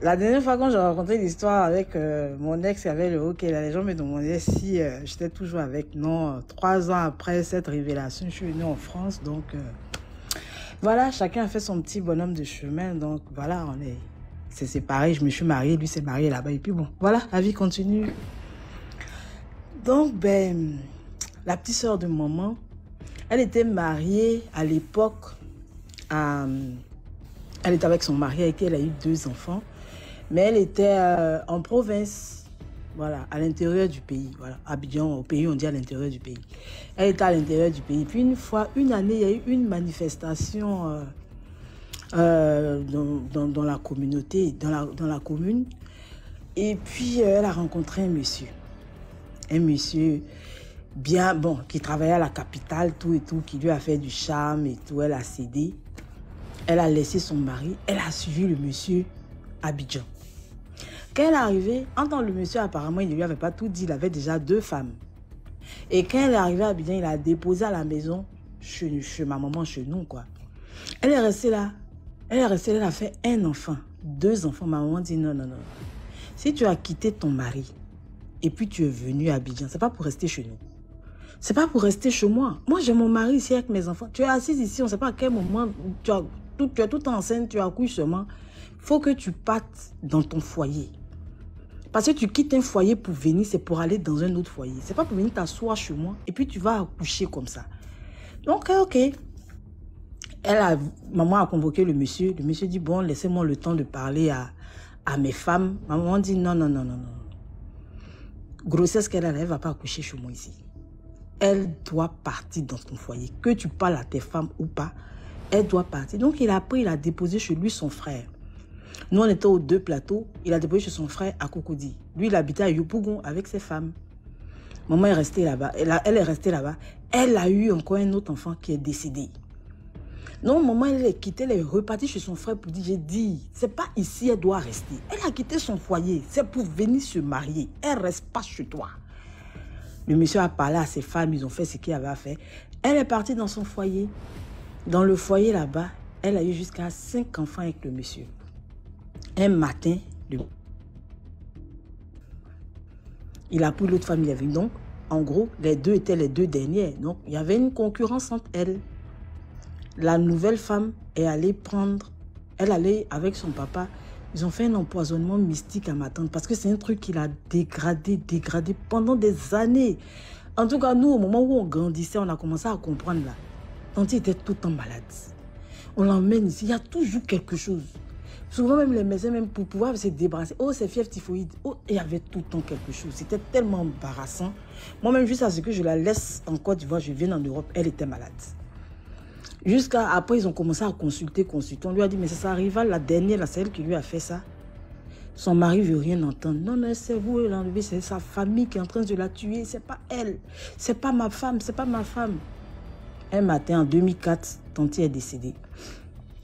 La dernière fois quand j'ai raconté l'histoire avec mon ex, il y avait le hockey. Là, les gens me demandaient si j'étais toujours avec. Non, 3 ans après cette révélation, je suis venue en France. Donc, voilà, chacun a fait son petit bonhomme de chemin. Donc, voilà, c'est séparé. Je me suis mariée, lui s'est marié là-bas. Et puis bon, voilà, la vie continue. Donc, ben, la petite sœur de maman, elle était mariée à l'époque. Elle était avec son mari, avec qui elle a eu 2 enfants. Mais elle était en province, voilà, à l'intérieur du pays. Voilà, Abidjan, au pays, on dit à l'intérieur du pays. Elle était à l'intérieur du pays. Puis une année, il y a eu une manifestation dans la communauté, dans la commune. Et puis, elle a rencontré un monsieur. Un monsieur bien, bon, qui travaillait à la capitale, tout et tout, qui lui a fait du charme et tout. Elle a cédé. Elle a laissé son mari. Elle a suivi le monsieur à Abidjan. Quand elle est arrivée, en tant que le monsieur, apparemment, il ne lui avait pas tout dit. Il avait déjà 2 femmes. Et quand elle est arrivée à Abidjan, il a déposé à la maison, chez ma maman, chez nous, quoi. Elle est restée là. Elle a fait 1 enfant, 2 enfants. Ma maman dit non, non, non. Si tu as quitté ton mari et puis tu es venu à Abidjan, c'est pas pour rester chez nous. C'est pas pour rester chez moi. Moi, j'ai mon mari ici avec mes enfants. Tu es assise ici, on ne sait pas à quel moment, tu es tout enceinte, tu accouches seulement. Il faut que tu partes dans ton foyer. Parce que tu quittes un foyer pour venir, c'est pour aller dans un autre foyer. C'est pas pour venir t'asseoir chez moi et puis tu vas accoucher comme ça. Donc, ok. Maman a convoqué le monsieur. Le monsieur dit, bon, laissez-moi le temps de parler à mes femmes. Maman dit, non, non, non, non, non. Grossesse qu'elle a, elle ne va pas accoucher chez moi ici. Elle doit partir dans ton foyer. Que tu parles à tes femmes ou pas, elle doit partir. Donc, il a déposé chez lui son frère. Nous, on était aux 2 plateaux. Il a déposé chez son frère à Cocody. Lui, il habitait à Yopougon avec ses femmes. Maman est restée là-bas. Elle est restée là-bas. Elle a eu encore un autre enfant qui est décédé. Non, maman, elle est quittée, elle est repartie chez son frère pour dire, j'ai dit, c'est pas ici, elle doit rester. Elle a quitté son foyer. C'est pour venir se marier. Elle ne reste pas chez toi. Le monsieur a parlé à ses femmes, ils ont fait ce qu'il avait à faire. Elle est partie dans son foyer. Dans le foyer là-bas, elle a eu jusqu'à 5 enfants avec le monsieur. Un matin, il a pris l'autre femme, il avait donc, en gros, les 2 étaient les 2 dernières. Donc, il y avait une concurrence entre elles. La nouvelle femme est allée elle allait avec son papa. Ils ont fait un empoisonnement mystique à ma tante parce que c'est un truc qu'il a dégradé pendant des années. En tout cas, nous, au moment où on grandissait, on a commencé à comprendre là. Tante était tout le temps malade. On l'emmène ici, il y a toujours quelque chose. Souvent, même les médecins, même pour pouvoir se débarrasser. Oh, c'est fièvre typhoïde. Oh, il y avait tout le temps quelque chose. C'était tellement embarrassant. Moi-même, juste à ce que je la laisse en Côte d'Ivoire, je viens en Europe, elle était malade. Jusqu'à après, ils ont commencé à consulter. On lui a dit, mais c'est sa rivale, la dernière, là, c'est elle qui lui a fait ça. Son mari ne veut rien entendre. Non, non, c'est vous, l'enlever, c'est sa famille qui est en train de la tuer. C'est pas elle. C'est pas ma femme, c'est pas ma femme. Un matin, en 2004, tante est décédée.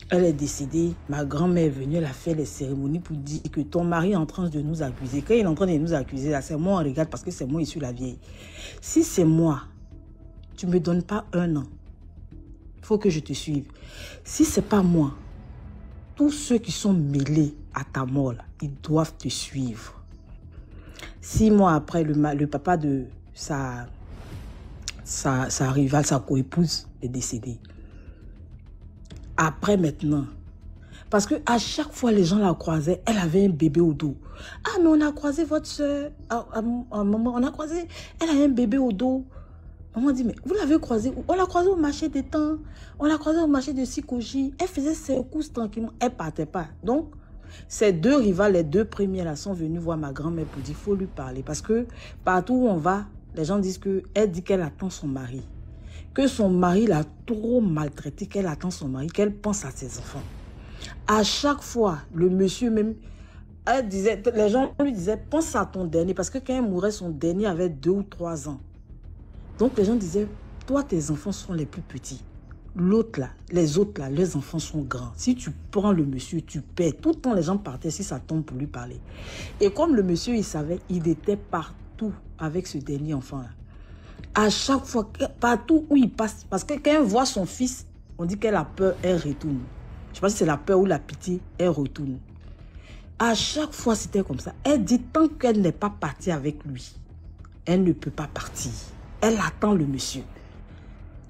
Elle est décédée. Ma grand-mère est venue, elle a fait les cérémonies pour dire que ton mari est en train de nous accuser. Quand il est en train de nous accuser, là, c'est moi, on regarde parce que c'est moi, je suis la vieille. Si c'est moi, tu ne me donnes pas 1 an. Il faut que je te suive. Si ce n'est pas moi, tous ceux qui sont mêlés à ta mort, là, ils doivent te suivre. 6 mois après, le papa de sa rivale, sa coépouse, est décédé. Après maintenant, parce qu'à chaque fois les gens la croisaient, elle avait un bébé au dos. Ah, mais on a croisé votre soeur, maman, on a croisé, elle a un bébé au dos. Maman dit, mais vous l'avez croisée où? On l'a croisée au marché des temps, on l'a croisée au marché de Sikoji. Elle faisait ses courses tranquillement, elle ne partait pas. Donc, ces 2 rivales, les 2 premiers là, sont venus voir ma grand-mère pour dire, il faut lui parler. Parce que partout où on va, les gens disent qu'elle dit qu'elle attend son mari. Que son mari l'a trop maltraité, qu'elle attend son mari, qu'elle pense à ses enfants. À chaque fois, le monsieur même, elle disait, les gens lui disaient, pense à ton dernier. Parce que quand elle mourait, son dernier avait 2 ou 3 ans. Donc les gens disaient, toi, tes enfants sont les plus petits. L'autre là, les autres là, leurs enfants sont grands. Si tu prends le monsieur, tu perds. Tout le temps, les gens partaient si ça tombe pour lui parler. Et comme le monsieur, il savait, il était partout avec ce dernier enfant là. À chaque fois, partout où il passe, parce que quand elle voit son fils, on dit qu'elle a peur, elle retourne. Je ne sais pas si c'est la peur ou la pitié, elle retourne. À chaque fois, c'était comme ça. Elle dit, tant qu'elle n'est pas partie avec lui, elle ne peut pas partir. Elle attend le monsieur.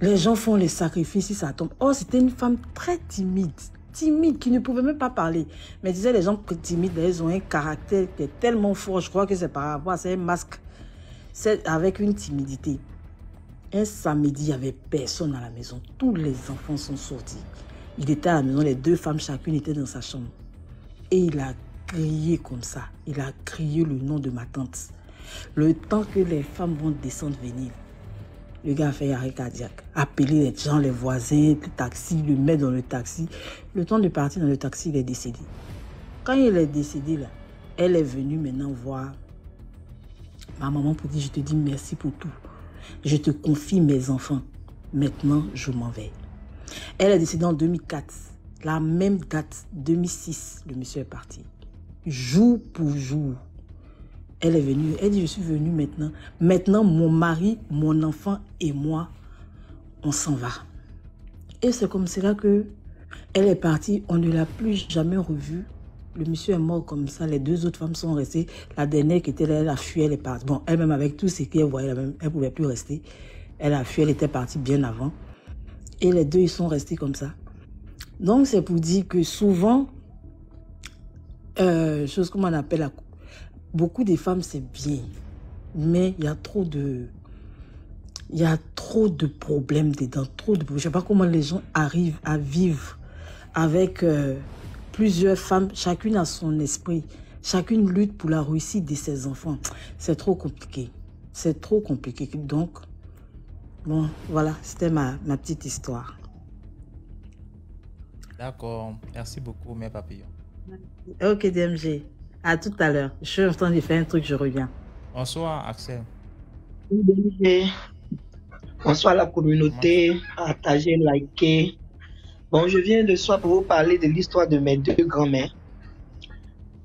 Les gens font les sacrifices si ça tombe. Oh, c'était une femme très timide, qui ne pouvait même pas parler. Mais disait, les gens timides, ils ont un caractère qui est tellement fort. Je crois que c'est par rapport à un masque. C'est avec une timidité. Un samedi, il n'y avait personne à la maison. Tous les enfants sont sortis. Il était à la maison, les deux femmes, chacune était dans sa chambre. Et il a crié comme ça. Il a crié le nom de ma tante. Le temps que les femmes vont descendre, venir, le gars a fait arrêt cardiaque. Appeler les gens, les voisins, le taxi, le mettre dans le taxi. Le temps de partir dans le taxi, il est décédé. Quand il est décédé, là, elle est venue maintenant voir ma maman pour dire, je te dis merci pour tout. Je te confie mes enfants. Maintenant, je m'en vais. Elle est décédée en 2004. La même date, 2006, le monsieur est parti. Jour pour jour. Elle est venue, elle dit, je suis venue maintenant. Maintenant, mon mari, mon enfant et moi, on s'en va. Et c'est comme cela que elle est partie. On ne l'a plus jamais revue. Le monsieur est mort comme ça. Les deux autres femmes sont restées. La dernière qui était là, elle a fui, elle est partie. Bon, elle-même avec tout ce qu'elle voyait, elle ne pouvait plus rester. Elle a fui, elle était partie bien avant. Et les deux, ils sont restés comme ça. Donc, c'est pour dire que souvent, chose comme on appelle, beaucoup de femmes, c'est bien. Mais il y a trop de problèmes dedans. Je ne sais pas comment les gens arrivent à vivre avec plusieurs femmes. Chacune a son esprit. Chacune lutte pour la réussite de ses enfants. C'est trop compliqué. C'est trop compliqué. Donc, bon, voilà, c'était ma petite histoire. D'accord. Merci beaucoup, mes papillons. Ok, DMG. À tout à l'heure. Je suis en train de faire un truc, je reviens. Bonsoir, Axel. Bonsoir la communauté, partagez, likez. Bon, je viens de soir pour vous parler de l'histoire de mes deux grands-mères.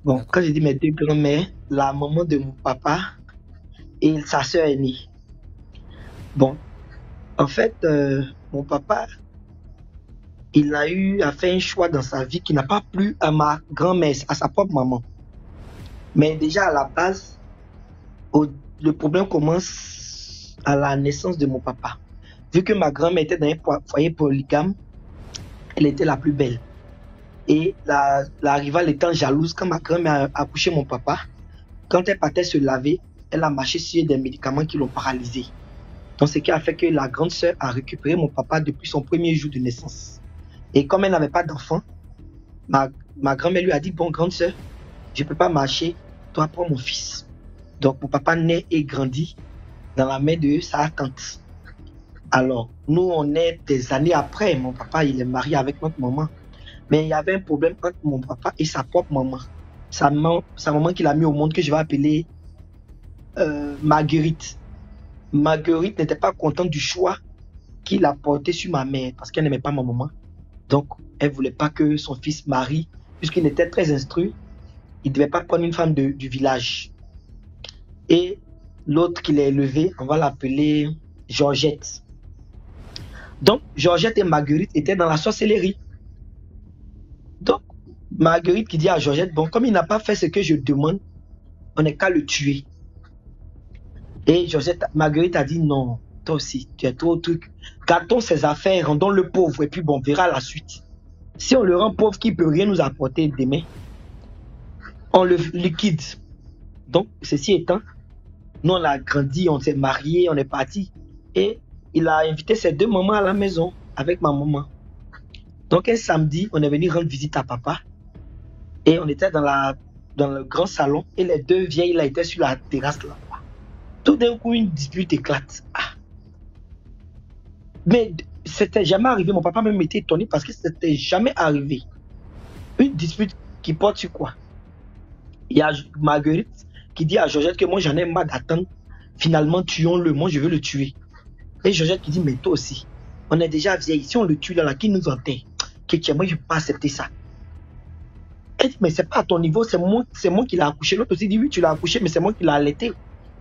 Bon, quand je dis mes deux grands-mères, la maman de mon papa et sa sœur aînée. Bon, en fait, mon papa, il a fait un choix dans sa vie qui n'a pas plu à ma grand-mère, à sa propre maman. Mais déjà à la base, le problème commence à la naissance de mon papa. Vu que ma grand-mère était dans un foyer polygame, elle était la plus belle. Et la rivale étant jalouse, quand ma grand-mère a accouché mon papa, quand elle partait se laver, elle a marché sur des médicaments qui l'ont paralysée. Donc ce qui a fait que la grande sœur a récupéré mon papa depuis son premier jour de naissance. Et comme elle n'avait pas d'enfant, ma grand-mère lui a dit, bon, grande sœur, je ne peux pas marcher, toi prends mon fils. Donc mon papa naît et grandit dans la main de sa tante. Alors, nous, on est des années après. Mon papa, il est marié avec notre maman. Mais il y avait un problème entre mon papa et sa propre maman. Sa maman qu'il a mis au monde, que je vais appeler Marguerite. Marguerite n'était pas contente du choix qu'il a porté sur ma mère parce qu'elle n'aimait pas ma maman. Donc, elle ne voulait pas que son fils marie, puisqu'il était très instruit. Il ne devait pas prendre une femme du village. Et l'autre qu'il a élevé, on va l'appeler Georgette. Donc, Georgette et Marguerite étaient dans la sorcellerie. Donc, Marguerite qui dit à Georgette, bon, comme il n'a pas fait ce que je demande, on n'est qu'à le tuer. Et Marguerite a dit, non, toi aussi, tu es trop truc. Gardons ses affaires, rendons-le pauvre, et puis bon, on verra la suite. Si on le rend pauvre, qui ne peut rien nous apporter demain, on le liquide. Donc, ceci étant, nous, on a grandi, on s'est mariés, on est partis. Et il a invité ses deux mamans à la maison avec ma maman. Donc, un samedi, on est venu rendre visite à papa. Et on était dans le grand salon. Et les deux vieilles, là, étaient sur la terrasse là. Tout d'un coup, une dispute éclate. Ah. Mais c'était jamais arrivé. Mon papa même était étonné parce que c'était jamais arrivé. Une dispute qui porte sur quoi? Il y a Marguerite qui dit à Georgette que moi, j'en ai marre d'attendre. Finalement, tuons-le. Moi, je veux le tuer. Et Georgette qui dit, mais toi aussi, on est déjà vieille. Si on le tue là, qui nous enterre? Moi, je ne peux pas accepter ça. Elle dit, mais c'est pas à ton niveau, c'est moi qui l'ai accouché. L'autre aussi dit, oui, tu l'as accouché, mais c'est moi qui l'ai allaité.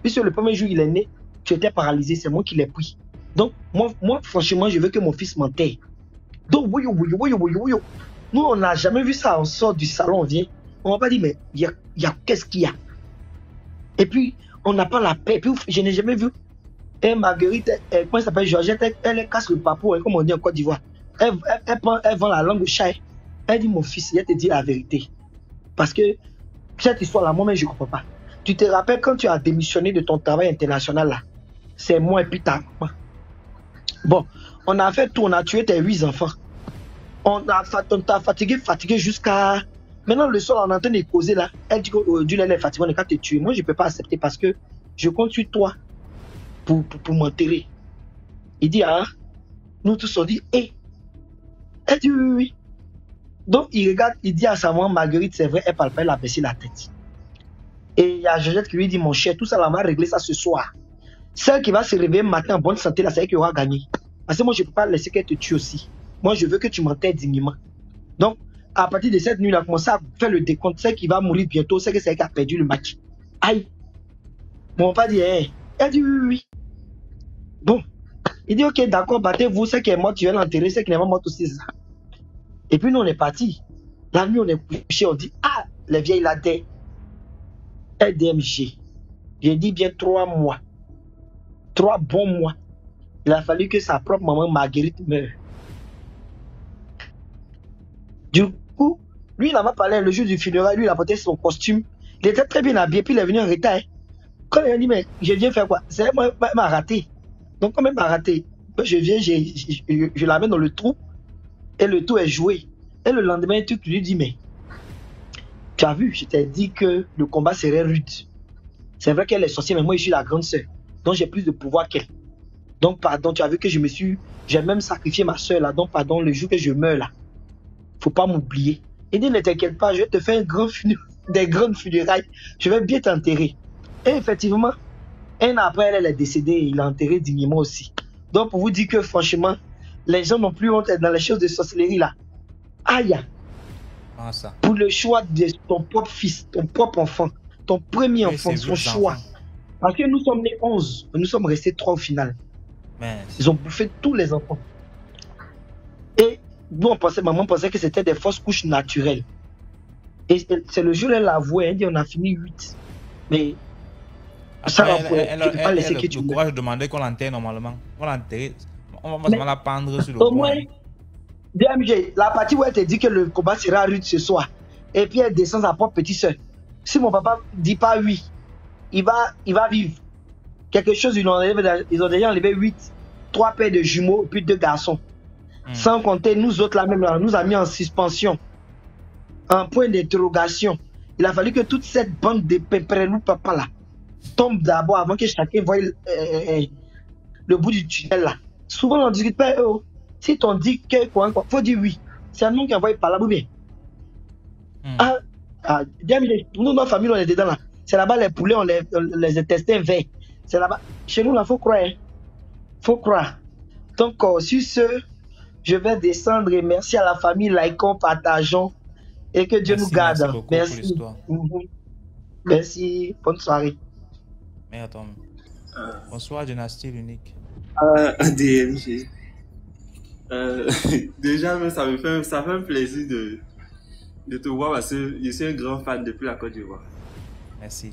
Puisque le premier jour, il est né, tu étais paralysé, c'est moi qui l'ai pris. Donc, moi, franchement, je veux que mon fils m'enterre. Donc, oui. Nous, on n'a jamais vu ça. On sort du salon, on vient. On va pas dire, mais qu'est-ce qu'il y a? Et puis, on n'a pas la paix. Et puis, je n'ai jamais vu. Et Marguerite, comment elle s'appelle, Georgette, elle casse le papeau, comme on dit en Côte d'Ivoire. Elle vend la langue au chat. Elle dit, mon fils, elle te dit la vérité. Parce que cette histoire-là, moi-même, je ne comprends pas. Tu te rappelles quand tu as démissionné de ton travail international, là, c'est moi et puis ta maman. Bon, on a fait tout, on a tué tes 8 enfants. On t'a fatigué jusqu'à... Maintenant, le soir, on est en train de causer là. Elle dit qu'aujourd'hui, elle est fatiguée, on est qu'à te tuer. Moi, je ne peux pas accepter parce que je compte sur toi pour m'enterrer. Il dit, ah, nous tous on dit, hé. Elle dit, oui. Donc, il regarde, il dit à sa maman, Marguerite, c'est vrai, elle parle pas, elle a baissé la tête. Et il y a Georgette qui lui dit, mon cher, tout ça, là, on va régler ça ce soir. Celle qui va se réveiller matin en bonne santé, là, c'est elle qui aura gagné. Parce que moi, je ne peux pas laisser qu'elle te tue aussi. Moi, je veux que tu m'enterres dignement. Donc, à partir de cette nuit, il a commencé à faire le décompte. Celle qui va mourir bientôt, c'est que c'est elle qui a perdu le match. Aïe. Mon papa dit, hey. Elle dit, oui. Bon. Il dit, ok, d'accord, battez-vous. Celle qui est morte, tu vas l'enterrer. Celle qui n'est pas morte aussi, c'est ça. Et puis nous, on est parti. La nuit, on est couché, on dit, ah, les vieilles là, LDMG. J'ai dit bien 3 mois. 3 bons mois. Il a fallu que sa propre maman Marguerite meure. Du coup, lui, il n'a pas parlé le jour du funérail, lui, il a porté son costume. Il était très bien habillé, puis il est venu en retard. Quand il a dit, mais je viens faire quoi? C'est moi, il m'a raté. Donc, quand il m'a raté, je viens, je l'amène dans le trou. Et le tout est joué. Et le lendemain, tu lui dis, mais tu as vu, je t'ai dit que le combat serait rude. C'est vrai qu'elle est sorcière, mais moi, je suis la grande sœur. Donc, j'ai plus de pouvoir qu'elle. Donc, pardon, tu as vu que j'ai même sacrifié ma sœur là. Donc, pardon, le jour que je meurs là, faut pas m'oublier. Il dit, ne t'inquiète pas, je vais te faire des grandes funérailles. Je vais bien t'enterrer. Et effectivement, un an après, elle est décédée et il l'a enterré dignement aussi. Donc, pour vous dire que franchement, les gens n'ont plus honte dans les choses de sorcellerie là. Aïe. Ah, ça. Pour le choix de ton propre fils, ton propre enfant, ton premier enfant, son choix. Parce que nous sommes nés 11, nous sommes restés 3 au final. Mais... Ils ont bouffé tous les enfants. Et nous, maman pensait que c'était des fausses couches naturelles. Et c'est le jour où elle l'a avoué, elle dit on a fini 8. Mais ça, elle pas laisser que tu le courage de demander qu'on l'enterre normalement. On l'enterre. On va la pendre sur le au moins, DMG, la partie où elle te dit que le combat sera rude ce soir, et puis elle descend sa propre petite soeur. Si mon papa dit pas oui, il va vivre. Quelque chose, ils ont déjà enlevé 8, 3 paires de jumeaux, puis 2 garçons. Sans compter nous autres là même, là, nous a mis en suspension, en point d'interrogation. Il a fallu que toute cette bande de péprelou papa là tombe d'abord avant que chacun voie le bout du tunnel là. Souvent, on ne discute pas. Si on dit que quoi, faut dire oui. C'est un nom qui envoie par là, ou bien. Nous, notre famille, on est dedans là. C'est là-bas les poulets, on les intestins verts. C'est là-bas. Chez nous, là, faut croire. Faut croire. Donc, sur ce, je vais descendre et merci à la famille, likons, partageons et que Dieu nous garde. Merci. Merci. Bonne soirée. Merde, Tom. Bonsoir, Dynastie l'unique. DMG. Déjà, ça fait un plaisir de te voir parce que je suis un grand fan depuis la Côte d'Ivoire. Merci.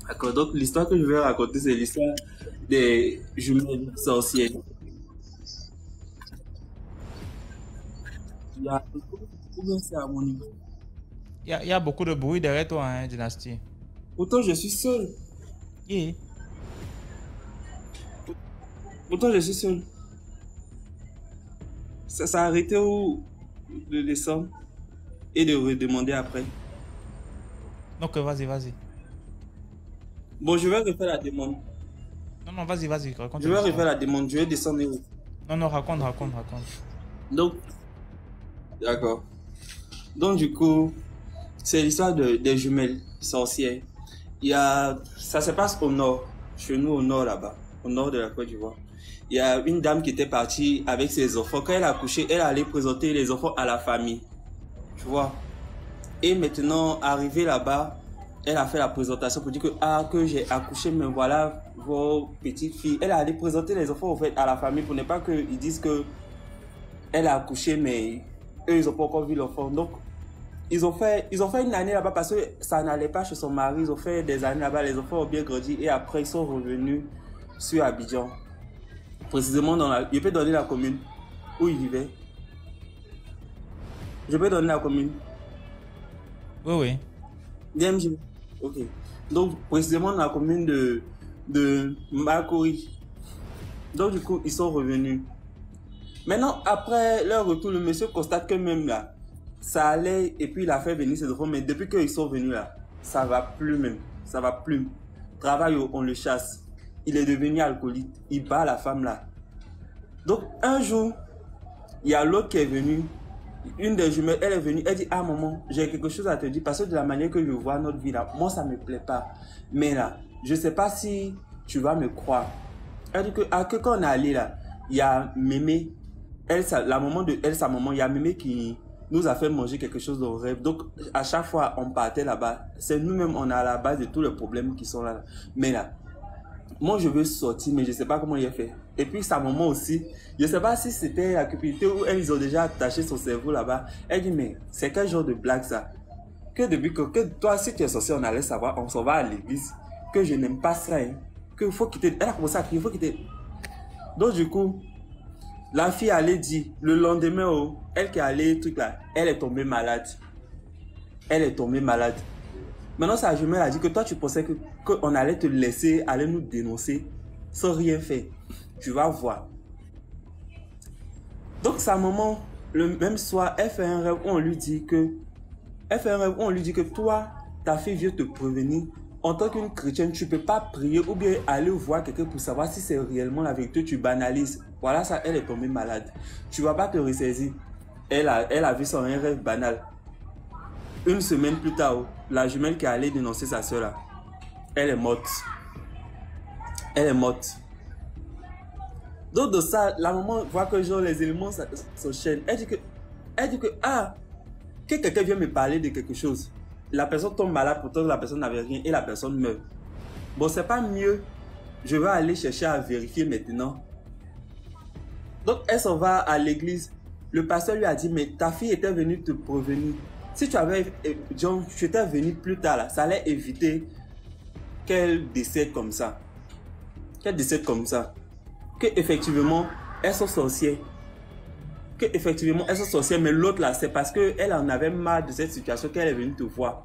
D'accord, donc l'histoire que je vais raconter, c'est l'histoire des jumelles sorcières. Il y a il y a beaucoup de bruit derrière toi, hein, Dynastie. Pourtant, je suis seul. Yeah. Pourtant, je suis seul. Ça s'est arrêté où de descendre et de redemander après. Donc, vas-y. Bon, je vais refaire la demande. Non, vas-y, raconte. Je vais refaire la demande, je vais descendre. Non, raconte. Donc, d'accord. Donc, du coup, c'est l'histoire des jumelles sorcières. Ça se passe au nord, chez nous au nord là-bas. au nord de la Côte d'Ivoire. Il y a une dame qui était partie avec ses enfants. Quand elle a accouché, elle allait présenter les enfants à la famille. Tu vois. Et maintenant, arrivée là-bas, elle a fait la présentation pour dire que j'ai accouché, mais voilà vos petites filles. Elle a allé présenter les enfants en fait, à la famille pour ne pas qu'ils disent que elle a accouché, mais eux, ils n'ont pas encore vu l'enfant. Donc, ils ont fait une année là-bas parce que ça n'allait pas chez son mari. Ils ont fait des années là-bas, les enfants ont bien grandi et après, ils sont revenus sur Abidjan. Précisément dans la... Je peux donner la commune où ils vivaient. Je peux donner la commune. Oui. DMG. Ok. Donc, précisément dans la commune de Makori. Donc, du coup, ils sont revenus. Maintenant, après leur retour, le monsieur constate que même là, ça allait et puis il a fait venir ses enfants. Mais depuis qu'ils sont venus là, ça va plus même. Ça va plus. Travail, on le chasse. Il est devenu alcoolique. Il bat la femme là. Donc, un jour, il y a l'autre qui est venu. Une des jumelles, elle est venue. Elle dit, ah maman, j'ai quelque chose à te dire. Parce que de la manière que je vois notre vie là, moi ça me plaît pas. Mais là, je sais pas si tu vas me croire. Elle dit que quand on est allé là, il y a Mémé. La maman de elle, sa maman, il y a Mémé qui nous a fait manger quelque chose de rêve. Donc, à chaque fois, on partait là-bas. C'est nous-mêmes, on est à la base de tous les problèmes qui sont là. Mais là, moi, je veux sortir, mais je ne sais pas comment il a fait. Et puis, sa maman aussi, je ne sais pas si c'était la cupidité ou ils ont déjà attaché son cerveau là-bas. Elle dit, mais c'est quel genre de blague ça? Que depuis que toi, si tu es sorcier, on allait savoir, on s'en va à l'église. Que je n'aime pas ça, hein. Que faut quitter. Elle a commencé à crier, il faut quitter. Donc, du coup, la fille allait dire, le lendemain, oh, elle qui allait, truc là, elle est tombée malade. Elle est tombée malade. Maintenant, sa jumelle a dit que toi, tu pensais qu'on allait te laisser aller nous dénoncer sans rien faire. Tu vas voir. Donc, sa maman, le même soir, elle fait un rêve où on lui dit que toi, ta fille vient te prévenir. En tant qu'une chrétienne, tu ne peux pas prier ou bien aller voir quelqu'un pour savoir si c'est réellement la vérité. Tu banalises. Voilà ça, elle est tombée malade. Tu ne vas pas te ressaisir. Elle a vu son rêve banal. Une semaine plus tard, la jumelle qui allait dénoncer sa soeur là, elle est morte. Elle est morte. Donc de ça, la maman voit que genre les éléments s'enchaînent. Elle dit que quelqu'un vient me parler de quelque chose. La personne tombe malade, pourtant la personne n'avait rien et la personne meurt. Bon, c'est pas mieux. Je vais aller chercher à vérifier maintenant. Donc elle s'en va à l'église. Le pasteur lui a dit, mais ta fille était venue te prévenir. Si tu avais, genre, tu étais venu plus tard là, ça allait éviter qu'elle décède comme ça. Qu'elle décède comme ça. Que effectivement, elles sont sorcières. Que effectivement, elles sont sorcières, mais l'autre là, c'est parce qu'elle en avait marre de cette situation qu'elle est venue te voir.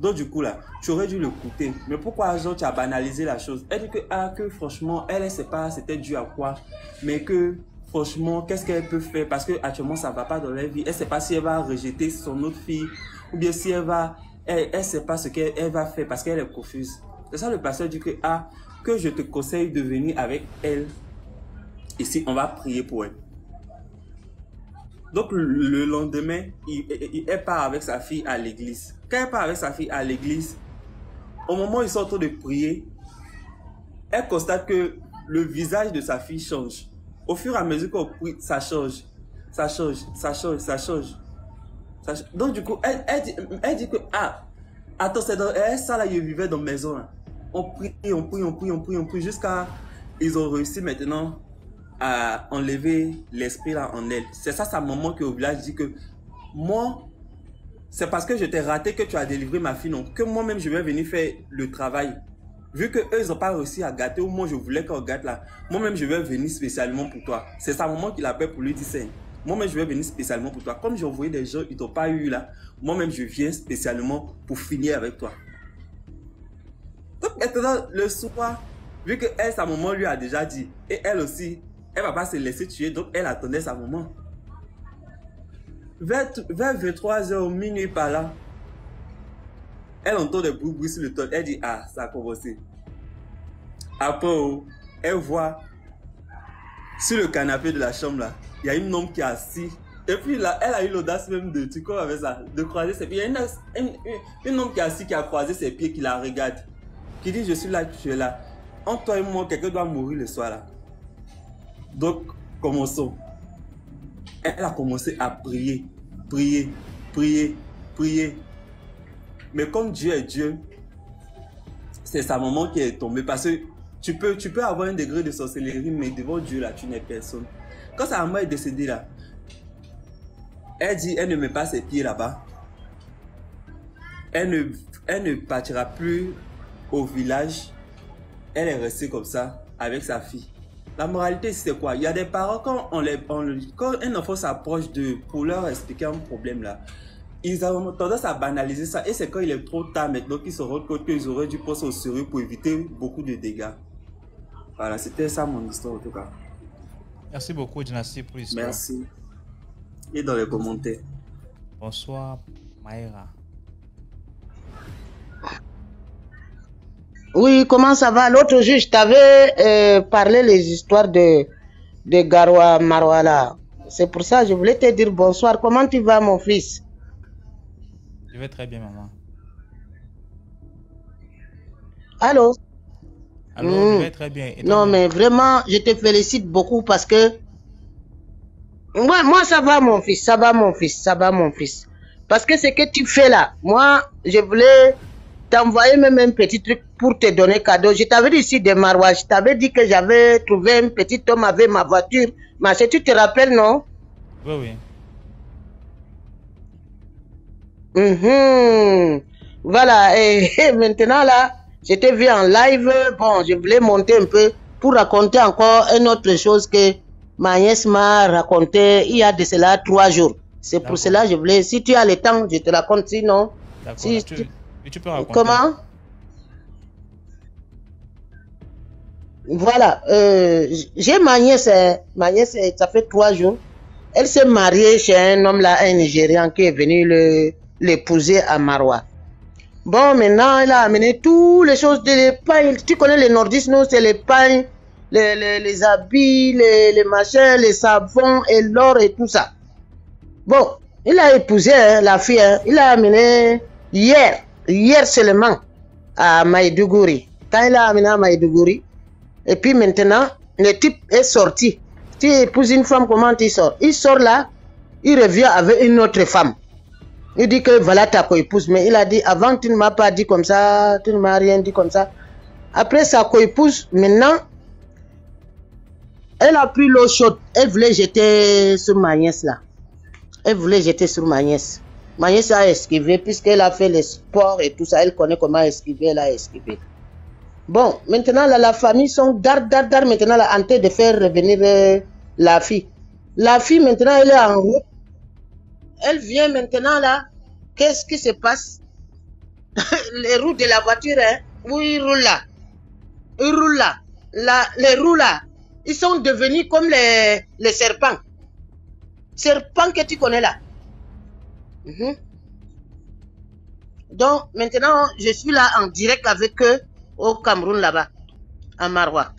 Donc du coup là, tu aurais dû l'écouter. Mais pourquoi genre tu as banalisé la chose? Elle dit que franchement, elle ne sait pas c'était dû à quoi, mais que franchement, qu'est-ce qu'elle peut faire? Parce que actuellement, ça ne va pas dans leur vie. Elle ne sait pas si elle va rejeter son autre fille ou bien si elle va... Elle ne sait pas ce qu'elle va faire parce qu'elle est confuse. C'est ça le pasteur dit que je te conseille de venir avec elle. Ici, on va prier pour elle. Donc, le lendemain, elle part avec sa fille à l'église. Quand elle part avec sa fille à l'église, au moment où ils sont en train de prier, elle constate que le visage de sa fille change. Au fur et à mesure qu'on prie, ça change. Ça change, ça change, ça change. Donc, du coup, elle dit que, attends, c'est dans ça là, ils vivaient dans la maison. Là. On prie, jusqu'à ils ont réussi maintenant à enlever l'esprit là en elle. C'est ça sa maman qui au village dit que moi, c'est parce que je t'ai raté que tu as délivré ma fille, non, que moi-même je vais venir faire le travail. Vu que eux ils n'ont pas réussi à gâter, ou moi je voulais qu'on gâte là, moi-même je vais venir spécialement pour toi. C'est sa maman qui l'appelle pour lui dire c'est moi-même je vais venir spécialement pour toi. Comme j'ai envoyé des gens, ils t'ont pas eu là, moi-même je viens spécialement pour finir avec toi. Donc maintenant le soir, vu que elle, sa maman lui a déjà dit, et elle aussi, elle va pas se laisser tuer, donc elle attendait sa maman. Vers 23h, minuit par là, elle entend des bruits sur le toit. Elle dit, ça a commencé. Après, elle voit sur le canapé de la chambre là, il y a une homme qui est assis. Et puis là, elle a eu l'audace même de, tu vois avec ça, de croiser ses pieds. Il y a une homme qui est assis, qui a croisé ses pieds, qui la regarde, qui dit, je suis là, tu es là. entre toi et moi, quelqu'un doit mourir le soir là. Donc, commençons. Elle a commencé à prier, prier, prier, prier. Mais comme Dieu est Dieu, c'est sa maman qui est tombée. Parce que tu peux avoir un degré de sorcellerie, mais devant Dieu là, tu n'es personne. Quand sa maman est décédée là, elle dit, elle ne met pas ses pieds là-bas. Elle ne partira plus au village. Elle est restée comme ça avec sa fille. La moralité, c'est quoi? Il y a des parents, quand un enfant s'approche d'eux pour leur expliquer un problème là, ils ont tendance à banaliser ça. Et c'est quand il est trop tard maintenant qu'ils se rendent compte qu'ils auraient dû penser au sérieux pour éviter beaucoup de dégâts. Voilà, c'était ça mon histoire en tout cas. Merci beaucoup, Dynastie, pour l'histoire. Merci. Et dans les commentaires. Bonsoir, Maïra. Oui, comment ça va? L'autre jour, je t'avais parlé les histoires de Garoua Marwa là. C'est pour ça que je voulais te dire bonsoir. Comment tu vas, mon fils? Je vais très bien, maman. Allô? Alors, je vais très bien. Non, mais vraiment, je te félicite beaucoup parce que... Moi, ça va, mon fils. Ça va, mon fils. Ça va, mon fils. Parce que ce que tu fais là, moi, je voulais t'envoyer même un petit truc pour te donner cadeau. Je t'avais dit ici de Marwa. Je t'avais dit que j'avais trouvé un petit homme avec ma voiture. Mais tu te rappelles, non? Oui, oui. Voilà. Et maintenant là, je t'ai vu en live. Bon, je voulais monter un peu pour raconter encore une autre chose que ma nièce m'a raconté il y a de cela 3 jours. C'est pour cela que je voulais, si tu as le temps, je te raconte, sinon... D'accord, si tu peux raconter. Comment? Voilà, j'ai ma nièce, ça fait 3 jours. Elle s'est mariée chez un homme là, un Nigérian qui est venu l'épouser à Marwa. Bon, maintenant, elle a amené toutes les choses, les pains. Tu connais les nordistes, non? C'est les pains, les habits, les machins, les savons et l'or et tout ça. Bon, il a épousé la fille, il a amené hier seulement à Maïdougouri. Quand il a amené à Maïdougouri, et puis maintenant, le type est sorti. Tu épouses une femme, comment tu sors? Il sort là, il revient avec une autre femme. Il dit que voilà ta co-épouse, mais il a dit avant tu ne m'as pas dit comme ça, tu ne m'as rien dit comme ça. Après sa co-épouse, maintenant, elle a pris l'eau chaude, elle voulait jeter sur ma nièce là. Elle voulait jeter sur ma nièce. Ma nièce a esquivé, puisqu'elle a fait le sport et tout ça, elle connaît comment esquiver, elle a esquivé. Bon, maintenant là, la famille sont dar maintenant là, en train de faire revenir la fille. La fille maintenant, elle est en route. Elle vient maintenant là, qu'est-ce qui se passe? Les roues de la voiture, hein, où ils roulent là. Ils roulent là. Les roues là, ils sont devenus comme les serpents. Serpents que tu connais là. Donc maintenant, je suis là en direct avec eux au Cameroun là-bas, à Marwa.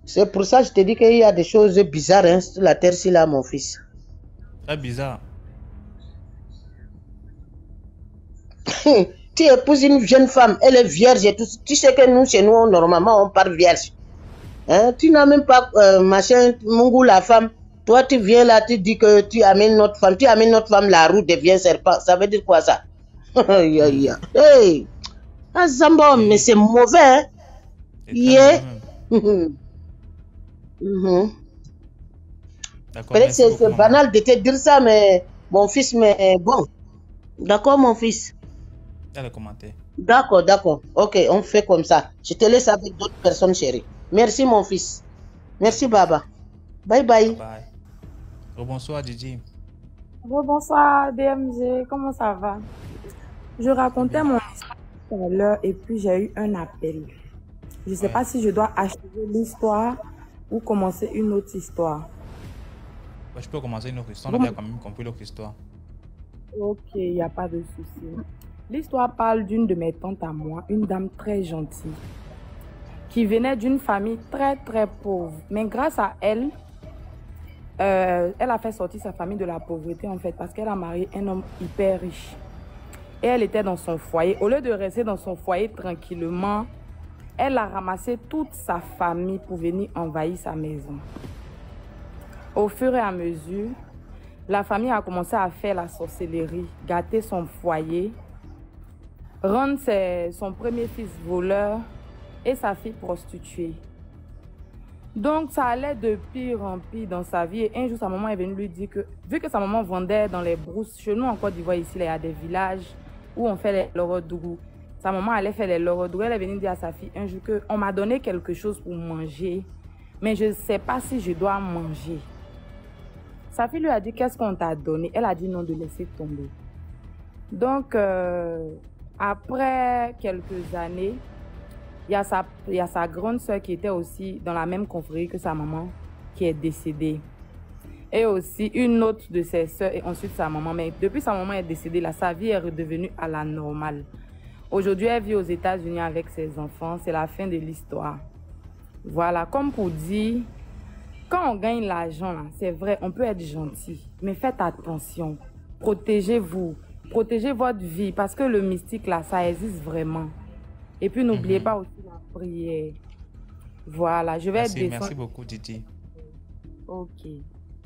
C'est pour ça que je te dis qu'il y a des choses bizarres hein, sur la terre-ci là, mon fils. Très bizarre. Tu épouses une jeune femme, elle est vierge et tout. Tu sais que nous, chez nous, normalement, on parle vierge. Hein? Tu n'as même pas machin, Mungu, la femme. Toi, tu viens là, tu dis que tu amènes notre femme. Tu amènes notre femme, la roue devient serpent. Ça veut dire quoi ça? Hey! Ah, Zambo, mais c'est mauvais, hein? Yeah. Peut-être c'est banal de te dire ça, mais mon fils, mais bon. D'accord, mon fils? Dans les commentaires. D'accord. Ok, on fait comme ça. Je te laisse avec d'autres personnes, chérie. Merci, mon fils. Merci, Baba. Bye bye. Bonsoir, Didi. Bonsoir, DMG. Comment ça va? Je racontais mon histoire tout à l'heure et puis j'ai eu un appel. Je ne sais pas si je dois achever l'histoire ou commencer une autre histoire. Je peux commencer une autre histoire. On a quand même compris l'autre histoire. Ok, il n'y a pas de souci. L'histoire parle d'une de mes tantes à moi, une dame très gentille, qui venait d'une famille très pauvre. Mais grâce à elle, elle a fait sortir sa famille de la pauvreté en fait, parce qu'elle a marié un homme hyper riche. et elle était dans son foyer. Au lieu de rester dans son foyer tranquillement, elle a ramassé toute sa famille pour venir envahir sa maison. Au fur et à mesure, la famille a commencé à faire la sorcellerie, gâter son foyer, rendre son premier fils voleur et sa fille prostituée. Donc, ça allait de pire en pire dans sa vie. Et un jour, sa maman est venue lui dire que, vu que sa maman vendait dans les brousses, chez nous en Côte d'Ivoire, ici, il y a des villages où on fait les lorodougou. Sa maman allait faire les lorodougou. Elle est venue dire à sa fille un jour qu'on m'a donné quelque chose pour manger, mais je ne sais pas si je dois manger. Sa fille lui a dit, qu'est-ce qu'on t'a donné? Elle a dit non, de laisser tomber. Donc, après quelques années, il y a sa grande sœur qui était aussi dans la même confrérie que sa maman, qui est décédée. Et aussi une autre de ses sœurs et ensuite sa maman. Mais depuis sa maman est décédée, là, sa vie est redevenue à la normale. Aujourd'hui, elle vit aux États-Unis avec ses enfants. C'est la fin de l'histoire. Voilà, comme pour dire, quand on gagne l'argent, c'est vrai, on peut être gentil. Mais faites attention. Protégez-vous. Protégez votre vie parce que le mystique, là, ça existe vraiment. Et puis, n'oubliez pas aussi la prière. Voilà, je vais descendre. Merci beaucoup, Didi. Ok,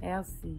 merci.